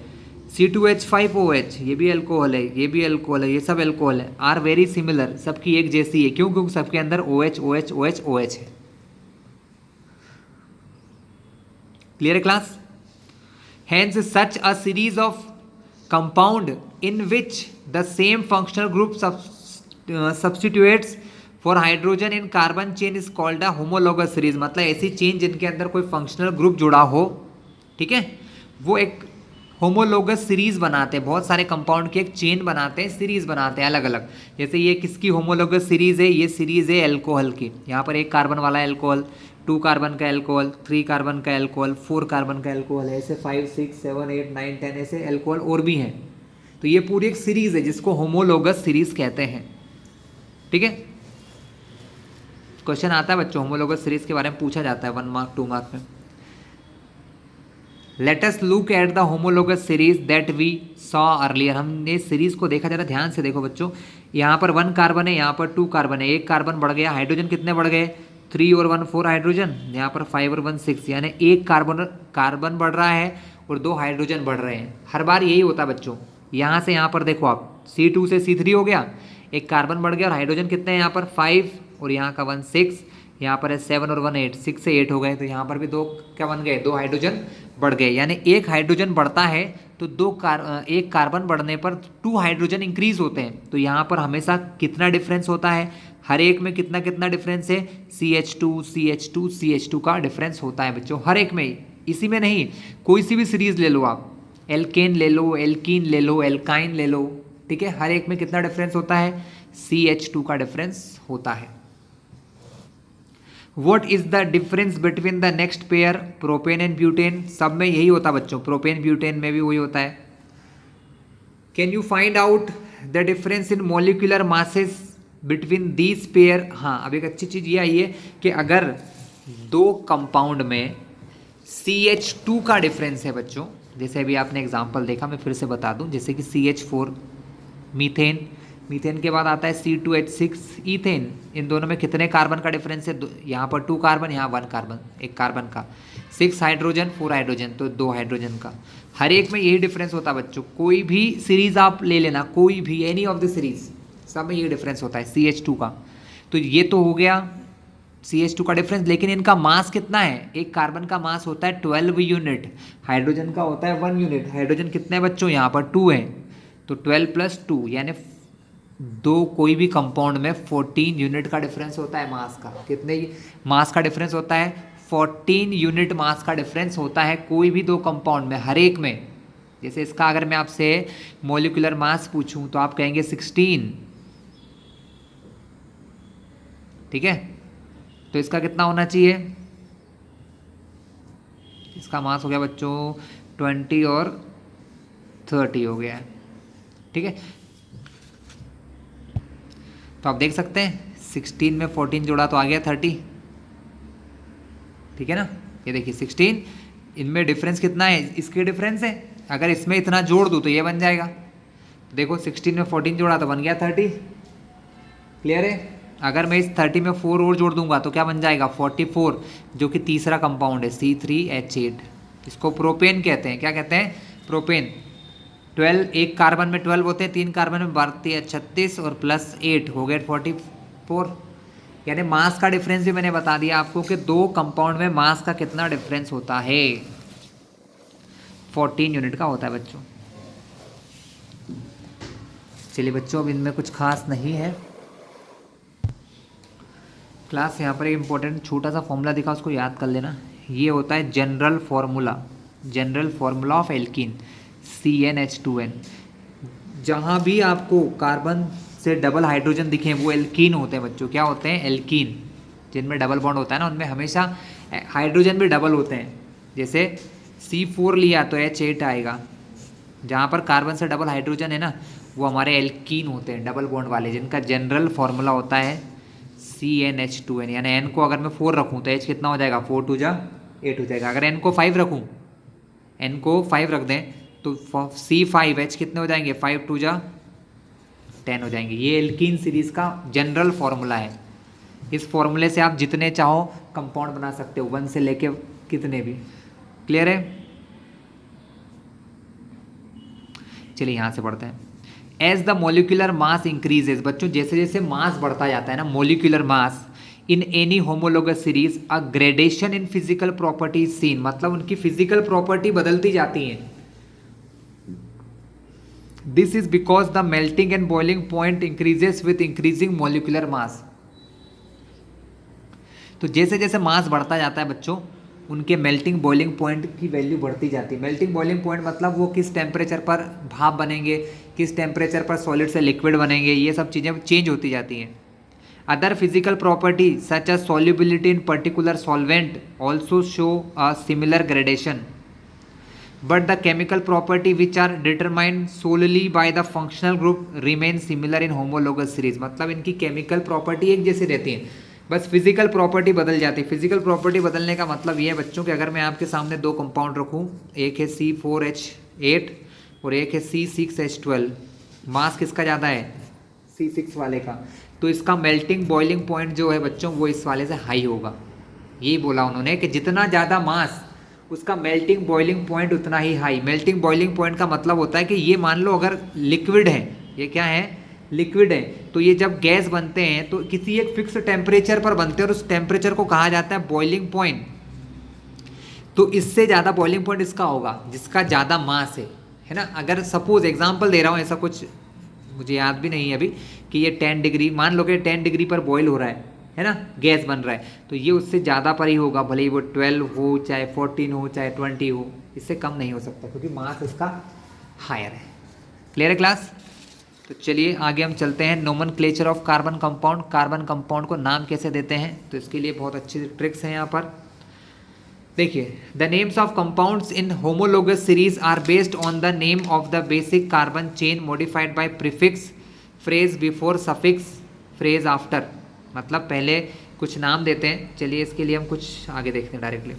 C2H5OH ये भी एल्कोहल है, ये भी एल्कोहल है, ये सब एल्कोहल है. आर वेरी सिमिलर, सबकी एक जैसी है. क्यों? क्योंकि सबके अंदर OH OH OH OH है. क्लियर है class? Hence such a series of compound in which the same functional group substitutes for hydrogen in carbon chain is called a homologous series. मतलब ऐसी चेन जिनके अंदर कोई फंक्शनल ग्रुप जुड़ा हो, ठीक है, वो एक होमोलोगस सीरीज बनाते हैं. बहुत सारे कंपाउंड की एक चेन बनाते हैं, सीरीज बनाते हैं अलग अलग. जैसे ये किसकी होमोलोगस सीरीज है? ये सीरीज है एल्कोहल की. यहाँ पर 1 कार्बन वाला एल्कोहल, 2 कार्बन का एल्कोहल, 3 कार्बन का एल्कोहल, 4 कार्बन का एल्कोहल है, ऐसे 5 6 7 8 9 10 ऐसे एल्कोहल और भी हैं. तो ये पूरी एक सीरीज है जिसको होमोलोगस सीरीज कहते हैं. ठीक है, क्वेश्चन आता है बच्चों, होमोलोगस सीरीज के बारे में पूछा जाता है 1 मार्क 2 मार्क में. Let us look at the homologous series that we saw earlier. हमने सीरीज को देखा, जरा ध्यान से देखो बच्चों. यहाँ पर 1 कार्बन है, यहाँ पर 2 कार्बन है, 1 कार्बन बढ़ गया. हाइड्रोजन कितने बढ़ गए? 3 और 1 4 हाइड्रोजन. यहाँ पर 5 और 1 6, यानी 1 कार्बन बढ़ रहा है और 2 हाइड्रोजन बढ़ रहे हैं. हर बार यही होता है बच्चों. यहाँ से यहाँ पर देखो आप, C2 से C3 हो गया, 1 कार्बन बढ़ गया, और हाइड्रोजन कितने हैं यहाँ पर? 5 और यहाँ का 1 6, यहाँ पर है 7 और 1 8, 6 से 8 हो गए. तो यहाँ पर भी 2 क्या बन गए? 2 हाइड्रोजन बढ़ गए. यानी 1 हाइड्रोजन बढ़ता है तो 1 कार्बन बढ़ने पर 2 हाइड्रोजन इंक्रीज होते हैं. तो यहाँ पर हमेशा कितना डिफरेंस होता है? हर एक में कितना कितना डिफरेंस है? CH2 CH2 CH2 का डिफरेंस होता है बच्चों, हर एक में. इसी में नहीं, कोई सी भी सीरीज ले लो आप, एल्केन ले लो, एल्कीन ले लो, एल्काइन ले लो, ठीक है, हर एक में कितना डिफरेंस होता है? CH2 का डिफरेंस होता है. What is the difference between the next pair, propane and butane? सब में यही होता है बच्चों, प्रोपेन ब्यूटेन में भी वही होता है. Can you find out the difference in molecular masses between these pair. हाँ, अब एक अच्छी चीज़ ये आई है कि अगर दो कंपाउंड में CH2 का डिफरेंस है बच्चों, जैसे अभी आपने एग्जांपल देखा, मैं फिर से बता दूं, जैसे कि CH4 मीथेन, मीथेन के बाद आता है C2H6 ईथेन। इन दोनों में कितने कार्बन का डिफरेंस है? यहाँ पर 2 कार्बन, यहाँ 1 कार्बन, एक कार्बन का। 6 हाइड्रोजन 4 हाइड्रोजन, तो 2 हाइड्रोजन का। हर एक में यही डिफरेंस होता है बच्चों। कोई भी सीरीज आप ले लेना, कोई भी, एनी ऑफ द सीरीज, सब में ये डिफरेंस होता है CH2 का। तो ये तो हो गया CH2 का डिफरेंस, लेकिन इनका मास कितना है? एक कार्बन का मास होता है 12 यूनिट, हाइड्रोजन का होता है 1 यूनिट। हाइड्रोजन कितने बच्चों? यहाँ पर 2 है, तो 12 + 2 यानी दो कोई भी कंपाउंड में 14 यूनिट का डिफरेंस होता है मास का। कितने मास का डिफरेंस होता है? 14 यूनिट मास का डिफरेंस होता है कोई भी दो कंपाउंड में, हर एक में। जैसे इसका अगर मैं आपसे मोलिकुलर मास पूछूं तो आप कहेंगे 16, ठीक है। तो इसका कितना होना चाहिए? इसका मास हो गया बच्चों 20 और 30 हो गया है, ठीक है। तो आप देख सकते हैं 16 में 14 जोड़ा तो आ गया 30, ठीक है ना। ये देखिए 16, इनमें डिफरेंस कितना है? इसके डिफरेंस है। अगर इसमें इतना जोड़ दूँ तो ये बन जाएगा। देखो 16 में 14 जोड़ा तो बन गया 30, क्लियर है। अगर मैं इस 30 में 4 और जोड़ दूंगा तो क्या बन जाएगा? 44, जो कि तीसरा कंपाउंड है C3H8। इसको प्रोपेन कहते हैं। क्या कहते हैं? प्रोपेन। 12, एक कार्बन में 12 होते हैं, 3 कार्बन में बढ़ती है 36 और +8 हो गए 44। यानी मास का डिफरेंस भी मैंने बता दिया आपको कि दो कंपाउंड में मास का कितना डिफरेंस होता है, 14 यूनिट का होता है बच्चों। चलिए बच्चों, अब इनमें कुछ खास नहीं है क्लास। यहाँ पर एक इम्पोर्टेंट छोटा सा फॉर्मूला दिखा, उसको याद कर लेना। ये होता है general formula of alkene, CnH2n। जहाँ भी आपको कार्बन से डबल हाइड्रोजन दिखे वो एल्कीन होते हैं बच्चों। क्या होते हैं? एल्कीन। जिनमें डबल बॉन्ड होता है ना, उनमें हमेशा हाइड्रोजन भी डबल होते हैं। जैसे C4 लिया तो H8 आएगा। जहाँ पर कार्बन से डबल हाइड्रोजन है ना, वो हमारे एल्कीन होते हैं, डबल बॉन्ड वाले, जिनका जनरल फार्मूला होता है CnH2n। यानी N को अगर मैं 4 रखूँ तो H कितना हो जाएगा? 4 × 2 = 8 हो जाएगा। अगर N को 5 रखूँ, N को 5 रख दें तो C5H कितने हो जाएंगे? 5 × 2 = 10 हो जाएंगे। ये एल्कीन सीरीज का जनरल फार्मूला है। इस फार्मूले से आप जितने चाहो कंपाउंड बना सकते हो, 1 से लेके कितने भी। क्लियर है? चलिए यहाँ से पढ़ते हैं। As the molecular mass increases, बच्चों जैसे जैसे मास बढ़ता जाता है ना, molecular mass in any homologous series, a gradation in physical property seen. मतलब उनकी फिजिकल प्रॉपर्टी बदलती जाती है। This is because the melting and boiling point increases with increasing molecular mass. तो जैसे जैसे मास बढ़ता जाता है बच्चों, उनके मेल्टिंग बॉइलिंग पॉइंट की वैल्यू बढ़ती जाती है। मेल्टिंग बॉइलिंग पॉइंट मतलब वो किस टेम्परेचर पर भाप बनेंगे, किस टेम्परेचर पर सॉलिड से लिक्विड बनेंगे, ये सब चीज़ें चेंज होती जाती हैं। Other physical property such as solubility in particular solvent also show a similar gradation, but the chemical property which are determined solely by the functional group remain similar in homologous series. मतलब इनकी chemical property एक जैसी रहती है, बस physical property बदल जाती है। फिजिकल प्रॉपर्टी बदलने का मतलब ये है बच्चों कि अगर मैं आपके सामने दो कंपाउंड रखूँ, एक है C4H8 और एक है C6H12, मास किसका ज़्यादा है? C6 वाले का। तो इसका मेल्टिंग बॉइलिंग पॉइंट जो है बच्चों वो इस वाले से हाई होगा। यही बोला उन्होंने कि जितना ज़्यादा मास उसका मेल्टिंग बॉइलिंग पॉइंट उतना ही हाई। मेल्टिंग बॉइलिंग पॉइंट का मतलब होता है कि ये मान लो अगर लिक्विड है, ये क्या है? लिक्विड है, तो ये जब गैस बनते हैं तो किसी एक फिक्स टेम्परेचर पर बनते हैं और उस टेम्परेचर को कहा जाता है बॉइलिंग पॉइंट। तो इससे ज़्यादा बॉइलिंग पॉइंट इसका होगा जिसका ज़्यादा मास है ना। अगर सपोज एग्जांपल दे रहा हूँ, ऐसा कुछ मुझे याद भी नहीं है अभी, कि ये 10 डिग्री, मान लो कि 10 डिग्री पर बॉयल हो रहा है ना, गैस बन रहा है, तो ये उससे ज़्यादा पर ही होगा, भले ही वो 12 हो, चाहे 14 हो, चाहे 20 हो, इससे कम नहीं हो सकता क्योंकि मास इसका हायर है। क्लियर है क्लास? तो चलिए आगे हम चलते हैं। Nomenclature of carbon compound. Carbon compound को नाम कैसे देते हैं, तो इसके लिए बहुत अच्छी ट्रिक्स हैं यहाँ पर। देखिए, the names of compounds in homologous series are based on the name of the basic carbon chain modified by prefix phrase before suffix phrase after, मतलब पहले कुछ नाम देते हैं। चलिए इसके लिए हम कुछ आगे देखते हैं डायरेक्टली।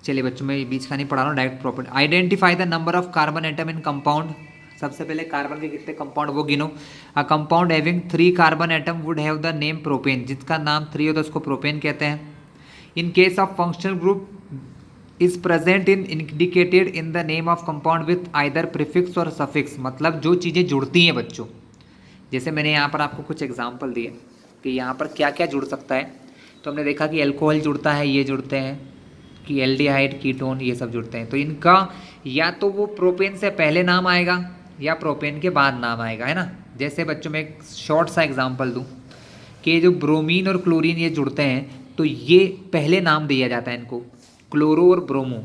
चलिए बच्चों, मैं बीच का नहीं पढ़ा रहा हूँ, direct property. Identify the number of carbon atom in compound. सबसे पहले कार्बन के कितने कंपाउंड वो गिनो। A compound having 3 carbon atom would have the name propane. जिसका नाम 3 हो तो उसको प्रोपेन कहते हैं। In case of functional group is present in indicated in the name of compound with either prefix और सफिक्स। मतलब जो चीज़ें जुड़ती हैं बच्चों, जैसे मैंने यहाँ पर आपको कुछ एग्जाम्पल दिए कि यहाँ पर क्या क्या जुड़ सकता है। तो हमने देखा कि अल्कोहल जुड़ता है, ये जुड़ते हैं, कि एल्डिहाइड, कीटोन, ये सब जुड़ते हैं। तो इनका या तो वो प्रोपेन से पहले नाम आएगा या प्रोपेन के बाद नाम आएगा, है ना। जैसे बच्चों में एक शॉर्ट सा एग्जांपल दूं कि जो ब्रोमीन और क्लोरीन ये जुड़ते हैं तो ये पहले नाम दिया जाता है इनको, क्लोरो और ब्रोमो।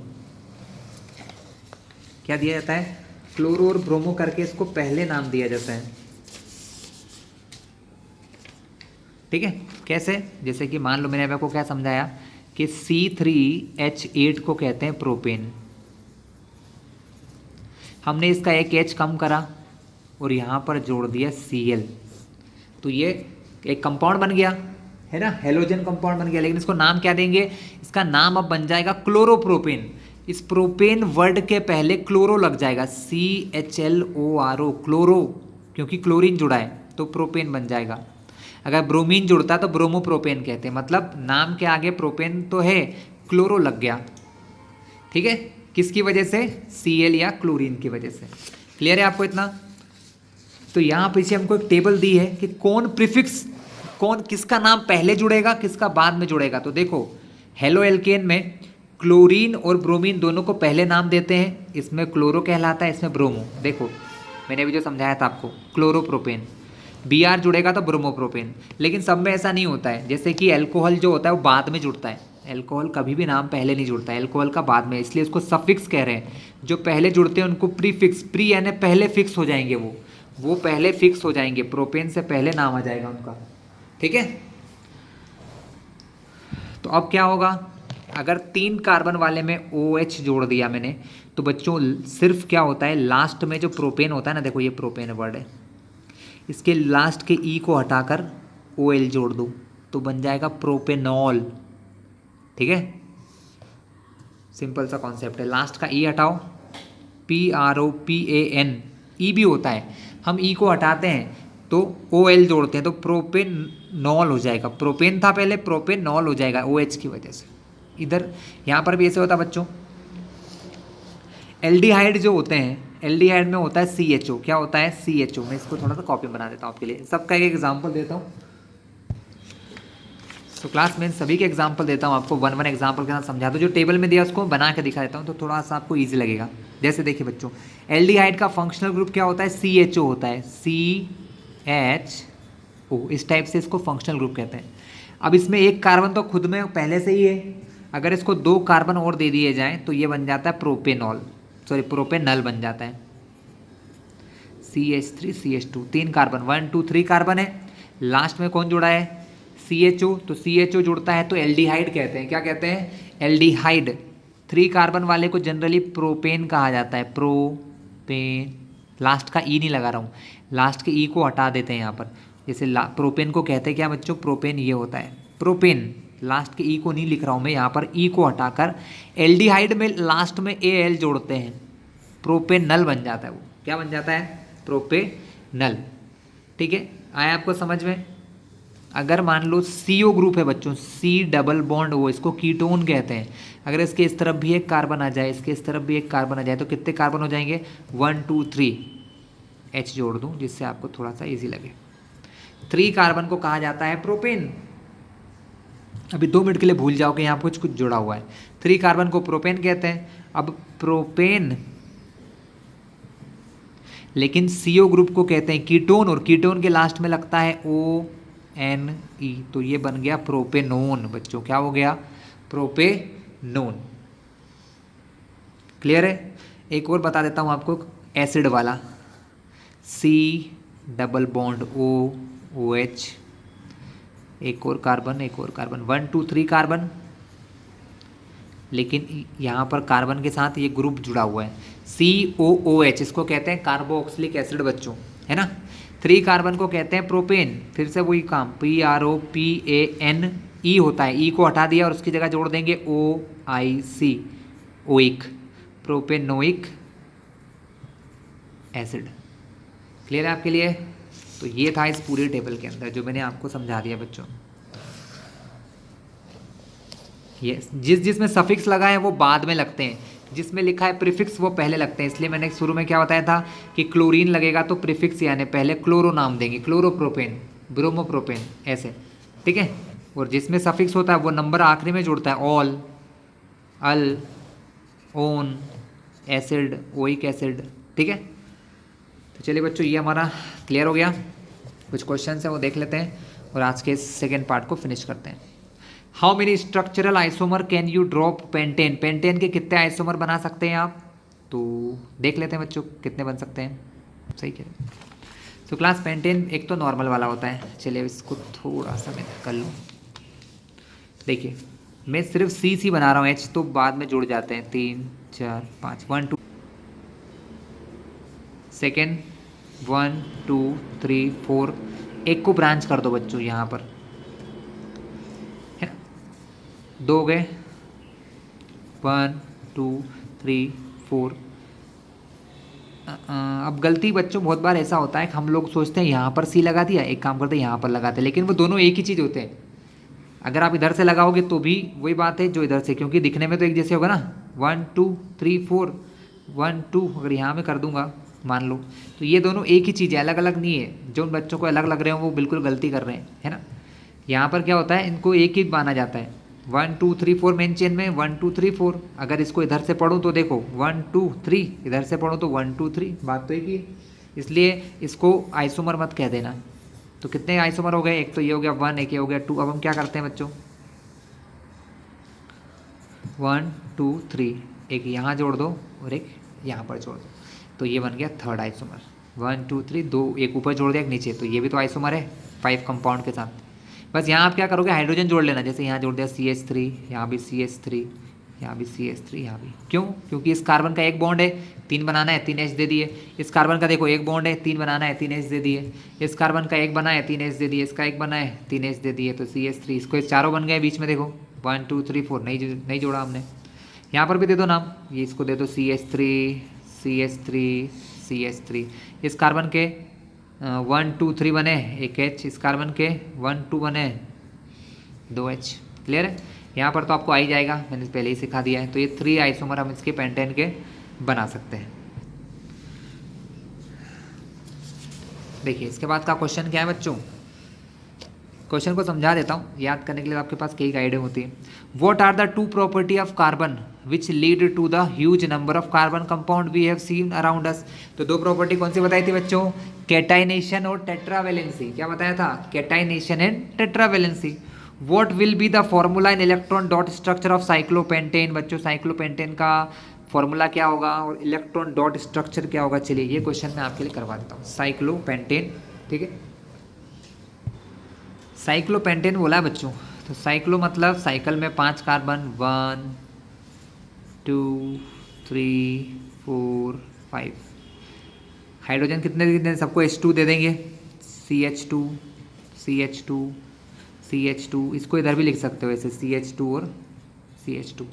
क्या दिया जाता है? क्लोरो और ब्रोमो करके इसको पहले नाम दिया जाता है। ठीक है, कैसे? जैसे कि मान लो मैंने अब आपको क्या समझाया कि C3H8 को कहते हैं प्रोपेन। हमने इसका एक H कम करा और यहाँ पर जोड़ दिया Cl, तो ये एक कंपाउंड बन गया, है ना, हेलोजन कंपाउंड बन गया। लेकिन इसको नाम क्या देंगे? इसका नाम अब बन जाएगा क्लोरोप्रोपेन। इस प्रोपेन वर्ड के पहले क्लोरो लग जाएगा, CHLORO, क्लोरो, क्योंकि क्लोरीन जुड़ा है तो प्रोपेन बन जाएगा। अगर ब्रोमीन जुड़ता तो ब्रोमोप्रोपेन कहते हैं। मतलब नाम के आगे प्रोपेन तो है, क्लोरो लग गया। ठीक है, किसकी वजह से? Cl या क्लोरीन की वजह से। क्लियर है आपको इतना? तो यहाँ पीछे हमको एक टेबल दी है कि कौन प्रीफिक्स, कौन किसका नाम पहले जुड़ेगा, किसका बाद में जुड़ेगा। तो देखो, हेलो एल्केन में क्लोरीन और ब्रोमीन दोनों को पहले नाम देते हैं। इसमें क्लोरो कहलाता है, इसमें ब्रोमो। देखो मैंने भी जो समझाया था आपको, क्लोरोप्रोपेन। Br जुड़ेगा तो ब्रोमोप्रोपेन। लेकिन सब में ऐसा नहीं होता है। जैसे कि अल्कोहल जो होता है वो बाद में जुड़ता है। अल्कोहल कभी भी नाम पहले नहीं जुड़ता है, अल्कोहल का बाद में, इसलिए उसको सफिक्स कह रहे हैं। जो पहले जुड़ते हैं उनको प्रीफिक्स, प्री यानी पहले फिक्स हो जाएंगे, वो पहले फिक्स हो जाएंगे, प्रोपेन से पहले नाम आ जाएगा उनका। ठीक है, तो अब क्या होगा? अगर 3 कार्बन वाले में OH जोड़ दिया मैंने, तो बच्चों सिर्फ क्या होता है, लास्ट में जो प्रोपेन होता है ना, देखो ये प्रोपेन वर्ड है, इसके लास्ट के E को हटाकर OL जोड़ दो तो बन जाएगा प्रोपेनॉल। ठीक है, सिंपल सा कॉन्सेप्ट है। लास्ट का E हटाओ, PROPAN, E भी होता है, हम E को हटाते हैं तो OL जोड़ते हैं तो प्रोपेनॉल हो जाएगा। प्रोपेन था पहले, प्रोपेनॉल हो जाएगा OH की वजह से। इधर यहाँ पर भी ऐसे होता है बच्चों। एल्डिहाइड जो होते हैं, एल्डिहाइड में होता है CHO। क्या होता है? CHO। मैं इसको थोड़ा सा कॉपी बना देता हूँ आपके लिए, सबका एक एग्जाम्पल देता हूँ। तो क्लास में सभी के एग्जाम्पल देता हूँ आपको, 1 एग्जाम्पल के साथ समझा दो। जो टेबल में दिया उसको बना के दिखा देता हूँ तो थोड़ा सा आपको ईजी लगेगा। जैसे देखिए बच्चों, एल्डिहाइड का फंक्शनल ग्रुप क्या होता है? CHO होता है, CHO। इस टाइप से इसको फंक्शनल ग्रुप कहते हैं। अब इसमें एक कार्बन तो खुद में पहले से ही है, अगर इसको 2 कार्बन और दे दिए जाएँ तो ये बन जाता है प्रोपेनॉल, सॉरी प्रोपेनल बन जाता है। CH3 CH2, 3 कार्बन, 1 2 3 कार्बन है। लास्ट में कौन जुड़ा है? CHO। तो CHO जुड़ता है तो एल्डिहाइड कहते हैं। क्या कहते हैं? एल्डिहाइड। 3 कार्बन वाले को जनरली प्रोपेन कहा जाता है, प्रोपेन। लास्ट का E नहीं लगा रहा हूँ, लास्ट के E को हटा देते हैं यहाँ पर। जैसे प्रोपेन को कहते हैं क्या बच्चों? प्रोपेन ये होता है प्रोपेन। लास्ट के E को नहीं लिख रहा हूँ मैं, यहाँ पर E को हटाकर एल्डिहाइड में लास्ट में AL जोड़ते हैं, प्रोपेनल बन जाता है। वो क्या बन जाता है? प्रोपेनल। ठीक है, आया आपको समझ में? अगर मान लो CO ग्रुप है बच्चों, C डबल बॉन्ड O, इसको कीटोन कहते हैं। अगर इसके इस तरफ भी एक कार्बन आ जाए, इसके इस तरफ भी एक कार्बन आ जाए तो कितने कार्बन हो जाएंगे? 1 2 3। H जोड़ दूँ जिससे आपको थोड़ा सा इजी लगे। 3 कार्बन को कहा जाता है प्रोपेन। अभी 2 मिनट के लिए भूल जाओ कि यहाँ कुछ जुड़ा हुआ है। 3 कार्बन को प्रोपेन कहते हैं। अब प्रोपेन, लेकिन CO ग्रुप को कहते हैं कीटोन, और कीटोन के लास्ट में लगता है ONE, तो ये बन गया प्रोपेनोन बच्चों। क्या हो गया? प्रोपेनोन। क्लियर है? एक और बता देता हूँ आपको, एसिड वाला, C डबल बॉन्ड OH, एक और कार्बन, एक और कार्बन, 1 2 3 कार्बन, लेकिन यहाँ पर कार्बन के साथ ये ग्रुप जुड़ा हुआ है, COOH। इसको कहते हैं कार्बोक्सिलिक एसिड बच्चों, है ना। 3 कार्बन को कहते हैं प्रोपेन। फिर से वही काम, PROPANE होता है, ई को हटा दिया और उसकी जगह जोड़ देंगे OIC, oic, propanoic acid. Clear है आपके लिए? तो ये था इस पूरे टेबल के अंदर जो मैंने आपको समझा दिया बच्चों। ये जिसमें सफिक्स लगा है वो बाद में लगते हैं, जिसमें लिखा है प्रीफिक्स वो पहले लगते हैं। इसलिए मैंने शुरू में क्या बताया था कि क्लोरीन लगेगा तो प्रीफिक्स यानी पहले क्लोरो नाम देंगे, क्लोरोप्रोपेन, ब्रोमोप्रोपेन, ऐसे, ठीक है। और जिसमें सफिक्स होता है वो नंबर आखिरी में जुड़ता है, ऑल, अल, ओन, एसिड, ओइक एसिड, ठीक है। तो चलिए बच्चों, ये हमारा क्लियर हो गया। कुछ क्वेश्चन है वो देख लेते हैं और आज के सेकेंड पार्ट को फिनिश करते हैं। How many structural isomer can you drop pentane? Pentane के कितने आइसोमर बना सकते हैं आप? तो देख लेते हैं बच्चों कितने बन सकते हैं। सही कह रहे हैं। तो क्लास पेंटेन एक तो नॉर्मल वाला होता है। चलिए इसको थोड़ा सा मैं कर लूँ। देखिए मैं सिर्फ सी बना रहा हूँ, H तो बाद में जुड़ जाते हैं, 3 4 5, 1 2 सेकेंड, 1 2 3 4, एक को ब्रांच कर दो बच्चों यहाँ पर, है ना, 2 गए, 1 2 3 4। अब गलती बच्चों बहुत बार ऐसा होता है कि हम लोग सोचते हैं यहाँ पर सी लगा दिया, एक काम करते हैं यहाँ पर लगाते हैं, लेकिन वो दोनों एक ही चीज़ होते हैं। अगर आप इधर से लगाओगे तो भी वही बात है जो इधर से, क्योंकि दिखने में तो एक जैसे होगा ना, 1 2 3 4 1 2, अगर यहाँ में कर दूंगा मान लो, तो ये दोनों एक ही चीज़ है, अलग अलग नहीं है। जो उन बच्चों को अलग लग रहे हो वो बिल्कुल गलती कर रहे हैं, है ना। यहाँ पर क्या होता है, इनको एक ही माना जाता है, 1 2 3 4 मेन चेन में 1 2 3 4। अगर इसको इधर से पढ़ूँ तो देखो 1 2 3, इधर से पढ़ूँ तो 1 2 3, बात तो एक ही है। इसलिए इसको आइसोमर मत कह देना। तो कितने आइसोमर हो गए? एक तो ये हो गया 1, एक ये हो गया 2। अब हम क्या करते हैं बच्चों, 1 2 3, एक यहाँ जोड़ दो और एक यहाँ पर जोड़ दो, तो ये बन गया थर्ड आइसोमर। 1 2 3, 2, एक ऊपर जोड़ दिया एक नीचे, तो ये भी तो आइसोमर है 5 कंपाउंड के साथ। बस यहाँ आप क्या करोगे, हाइड्रोजन जोड़ लेना। जैसे यहाँ जोड़ दिया CH3, यहाँ भी CH3, यहाँ भी CH3, यहाँ भी। क्यों? क्योंकि इस कार्बन का एक बॉन्ड है, 3 बनाना है, 3 H दे दिए। इस कार्बन का देखो एक बॉन्ड है, 3 बनाना है, 3 H दे दिए। इस कार्बन का एक बना है, 3 H दे दिए। इसका एक बना है, 3 H दे दिए, तो CH3। इसको इस चारों बन गए बीच में, देखो 1 2 3 4, नहीं जोड़ा हमने। यहाँ पर भी दे दो नाम, ये इसको दे दो CH3 CH3 CH3। इस कार्बन के 1 2 3 बने, एक H। इस कार्बन के 1 2 बने, 2 H। क्लियर है? यहाँ पर तो आपको आ ही जाएगा, मैंने पहले ही सिखा दिया है। तो ये 3 आइसोमर हम इसके पेंटेन के बना सकते हैं। देखिए इसके बाद का क्वेश्चन क्या है बच्चों, क्वेश्चन को समझा देता हूँ, याद करने के लिए आपके पास कई गाइडें होती है। What are the 2 property of carbon which lead to the huge number of carbon compound we have seen around us? तो 2 प्रॉपर्टी कौन सी बताई थी बच्चों? कैटाइनेशन और टेट्रावेलेंसी। क्या बताया था? Catenation and tetravalency. What will be the formula in electron dot structure of cyclopentane? बच्चों साइक्लोपेंटेन का फॉर्मूला क्या होगा और इलेक्ट्रॉन डॉट स्ट्रक्चर क्या होगा? चलिए ये क्वेश्चन मैं आपके लिए करवा देता हूँ। साइक्लोपेंटेन, ठीक है, साइक्लोपेंटेन बोला है बच्चों। तो साइक्लो मतलब साइकिल में 5 कार्बन, 1 2 3 4 5। हाइड्रोजन कितने कितने? सबको H2 दे देंगे, CH2 CH2 CH2। इसको इधर भी लिख सकते हो ऐसे, CH2 और CH2,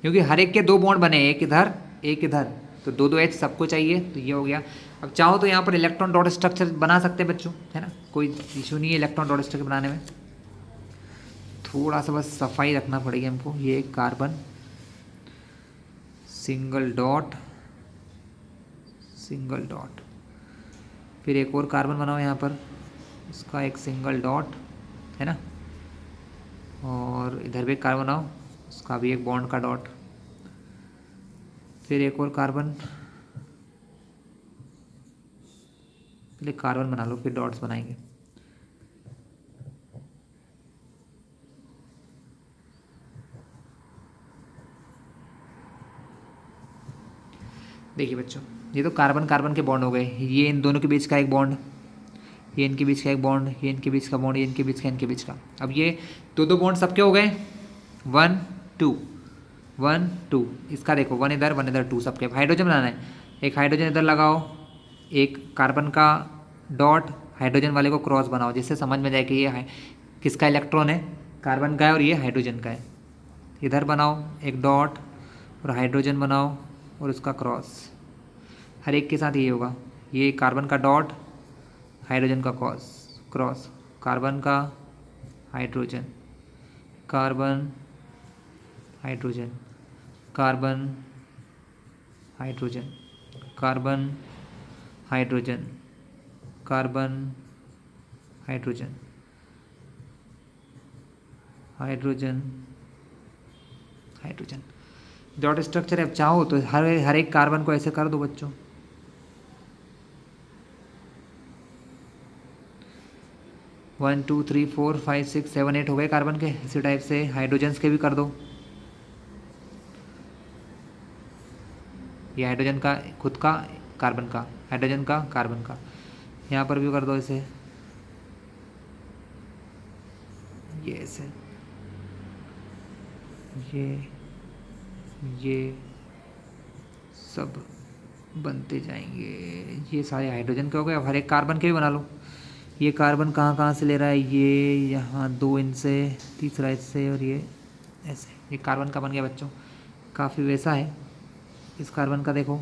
क्योंकि हर एक के 2 बॉन्ड बने, एक इधर एक इधर, तो 2 2 H सबको चाहिए। तो ये हो गया। अब चाहो तो यहाँ पर इलेक्ट्रॉन डॉट स्ट्रक्चर बना सकते हैं बच्चों, है ना, कोई इशू नहीं है इलेक्ट्रॉन डॉट स्ट्रक्चर बनाने में। थोड़ा सा बस सफाई रखना पड़ेगी हमको। ये कार्बन सिंगल डॉट, फिर एक और कार्बन बनाओ यहाँ पर, इसका एक सिंगल डॉट, है ना, और इधर भी एक कार्बन बनाओ, उसका भी एक बॉन्ड का डॉट, फिर एक और कार्बन, पहले कार्बन बना लो फिर डॉट्स बनाएंगे। देखिए बच्चों, ये तो कार्बन कार्बन के बॉन्ड हो गए, ये इन दोनों के बीच का एक बॉन्ड, ये इनके बीच का एक बॉन्ड, ये इनके बीच का बॉन्ड, ये इनके बीच का, इनके बीच का। अब ये 2 2 बॉन्ड सबके हो गए, 1 2 1 2। इसका देखो 1 इधर 2 सबके। हाइड्रोजन बनाना है, एक हाइड्रोजन इधर लगाओ, एक कार्बन का डॉट हाइड्रोजन वाले को क्रॉस बनाओ, जिससे समझ में जाए कि ये किसका इलेक्ट्रॉन है, कार्बन का है और ये हाइड्रोजन का है। इधर बनाओ एक डॉट और हाइड्रोजन बनाओ और उसका क्रॉस, हर एक के साथ ये होगा, ये कार्बन का डॉट, हाइड्रोजन का क्रॉस, कार्बन का hydrogen, carbon hydrogen, carbon hydrogen, carbon hydrogen, carbon hydrogen, hydrogen hydrogen. Dot structure अब चाहो तो हर एक कार्बन को ऐसे कर दो बच्चों। One two three four five six seven eight हो गए कार्बन के। इसी टाइप से हाइड्रोजन्स के भी कर दो। ये हाइड्रोजन का खुद का, कार्बन का, हाइड्रोजन का, कार्बन का, यहाँ पर भी कर दो ऐसे, ये ऐसे, ये सब बनते जाएंगे। ये सारे हाइड्रोजन के हो गए। अब हर एक कार्बन के भी बना लो। ये कार्बन कहाँ से ले रहा है, ये यहाँ दो इनसे, तीसरा इससे और ये ऐसे, ये कार्बन का बन गया बच्चों। काफ़ी वैसा है इस कार्बन का, देखो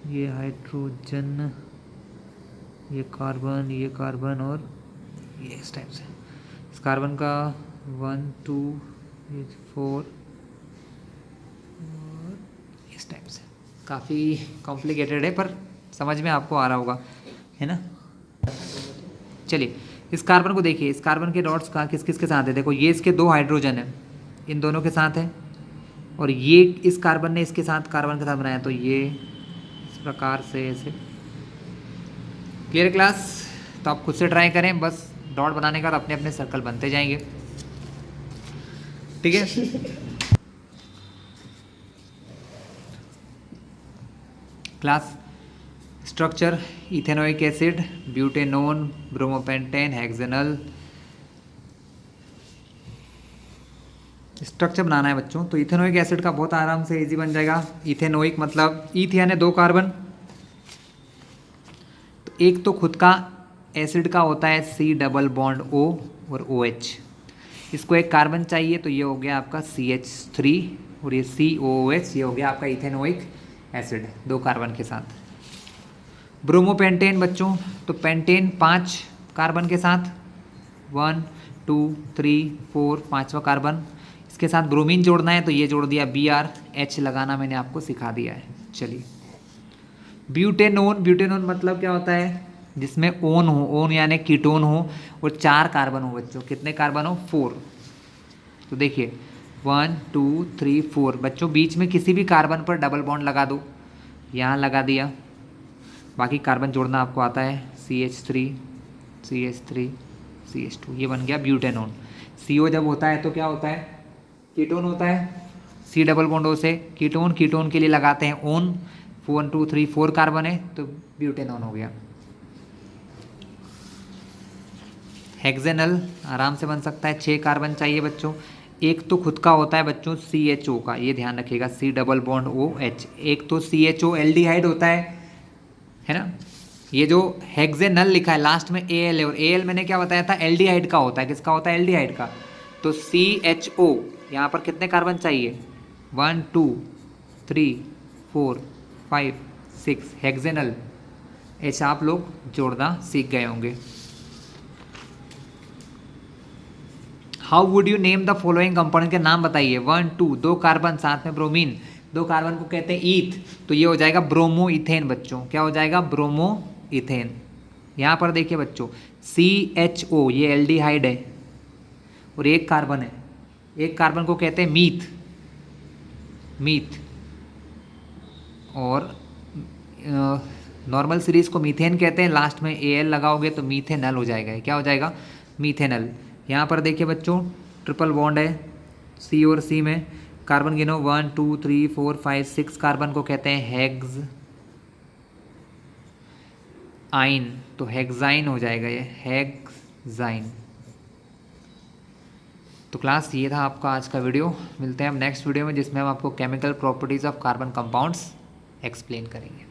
ये हाइड्रोजन, ये कार्बन और ये इस टाइप से। इस कार्बन का 1 2 4 और इस टाइप से। काफ़ी कॉम्प्लिकेटेड है पर समझ में आपको आ रहा होगा, है ना। चलिए इस कार्बन को देखिए, इस कार्बन के डॉट्स का किस किस के साथ है। देखो ये इसके दो हाइड्रोजन है, इन दोनों के साथ है, और ये इस कार्बन ने इसके साथ कार्बन के साथ बनाया, तो ये इस प्रकार से ऐसे। Clear class. तो आप खुद से ट्राई करें, बस डॉट बनाने का, अपने अपने सर्कल बनते जाएंगे। ठीक है। Class structure, ethanoic acid, butanone, bromopentane, hexanal. Structure बनाना है बच्चों, तो इथेनोइक एसिड का बहुत आराम से इजी बन जाएगा। इथेनोइक मतलब ईथ यानी दो कार्बन, तो एक तो खुद का एसिड का होता है C डबल बॉन्ड O और OH। इसको एक कार्बन चाहिए, तो ये हो गया आपका CH3 और ये COOH, ये हो गया आपका इथेनोइक एसिड दो कार्बन के साथ। ब्रोमोपेंटेन बच्चों, तो पेंटेन 5 कार्बन के साथ, 1 2 3 4 5वां कार्बन। इसके साथ ब्रोमीन जोड़ना है, तो ये जोड़ दिया BrH लगाना मैंने आपको सिखा दिया है। चलिए ब्यूटेनोन, ब्यूटेनोन मतलब क्या होता है, जिसमें ओन हो, ओन यानी कीटोन हो और 4 कार्बन हो बच्चों। कितने कार्बन हो, 4। तो देखिए 1 2 3 4 बच्चों, बीच में किसी भी कार्बन पर डबल बॉन्ड लगा दो, यहाँ लगा दिया, बाकी कार्बन जोड़ना आपको आता है, CH3 CH3 CH2, ये बन गया ब्यूटेनोन। CO जब होता है तो क्या होता है, कीटोन होता है। C डबल बॉन्ड O से कीटोन, कीटोन के लिए लगाते हैं ओन। 1 2 3 4 कार्बन है तो ब्यूटेनोन हो गया। हेक्सेनल आराम से बन सकता है, 6 कार्बन चाहिए बच्चों। एक तो खुद का होता है बच्चों CHO का, ये ध्यान रखिएगा, C डबल बॉन्ड OH। एक तो CHO एल्डिहाइड होता है ना। ये जो हेक्सेनल लिखा है लास्ट में AL है, और AL मैंने क्या बताया था, एल्डिहाइड का होता है। किसका होता है, एल्डिहाइड का। तो CHO यहाँ पर कितने कार्बन चाहिए, 1 2 3 4 5 6 हेक्सेनल H आप लोग जोड़ना सीख गए होंगे। How would you name the following compound, के नाम बताइए। 1 2 दो कार्बन साथ में ब्रोमीन, दो कार्बन को कहते हैं ईथ, तो ये हो जाएगा ब्रोमो इथेन बच्चों। क्या हो जाएगा, ब्रोमो इथेन। यहाँ पर देखिए बच्चों CHO ये एल्डिहाइड है और एक कार्बन है, एक कार्बन को कहते हैं मीथ। और नॉर्मल सीरीज को मीथेन कहते हैं, लास्ट में AL लगाओगे तो मीथेनल हो जाएगा। क्या हो जाएगा, मीथेनल। यहाँ पर देखिए बच्चों ट्रिपल बॉन्ड है C और C में, कार्बन गिनो 1 2 3 4 5 6 कार्बन को कहते हैं हेक्स आइन, तो हेक्साइन हो जाएगा ये, हेक्साइन। तो क्लास ये था आपका आज का वीडियो। मिलते हैं हम नेक्स्ट वीडियो में, जिसमें हम आपको chemical properties of carbon compounds explain करेंगे।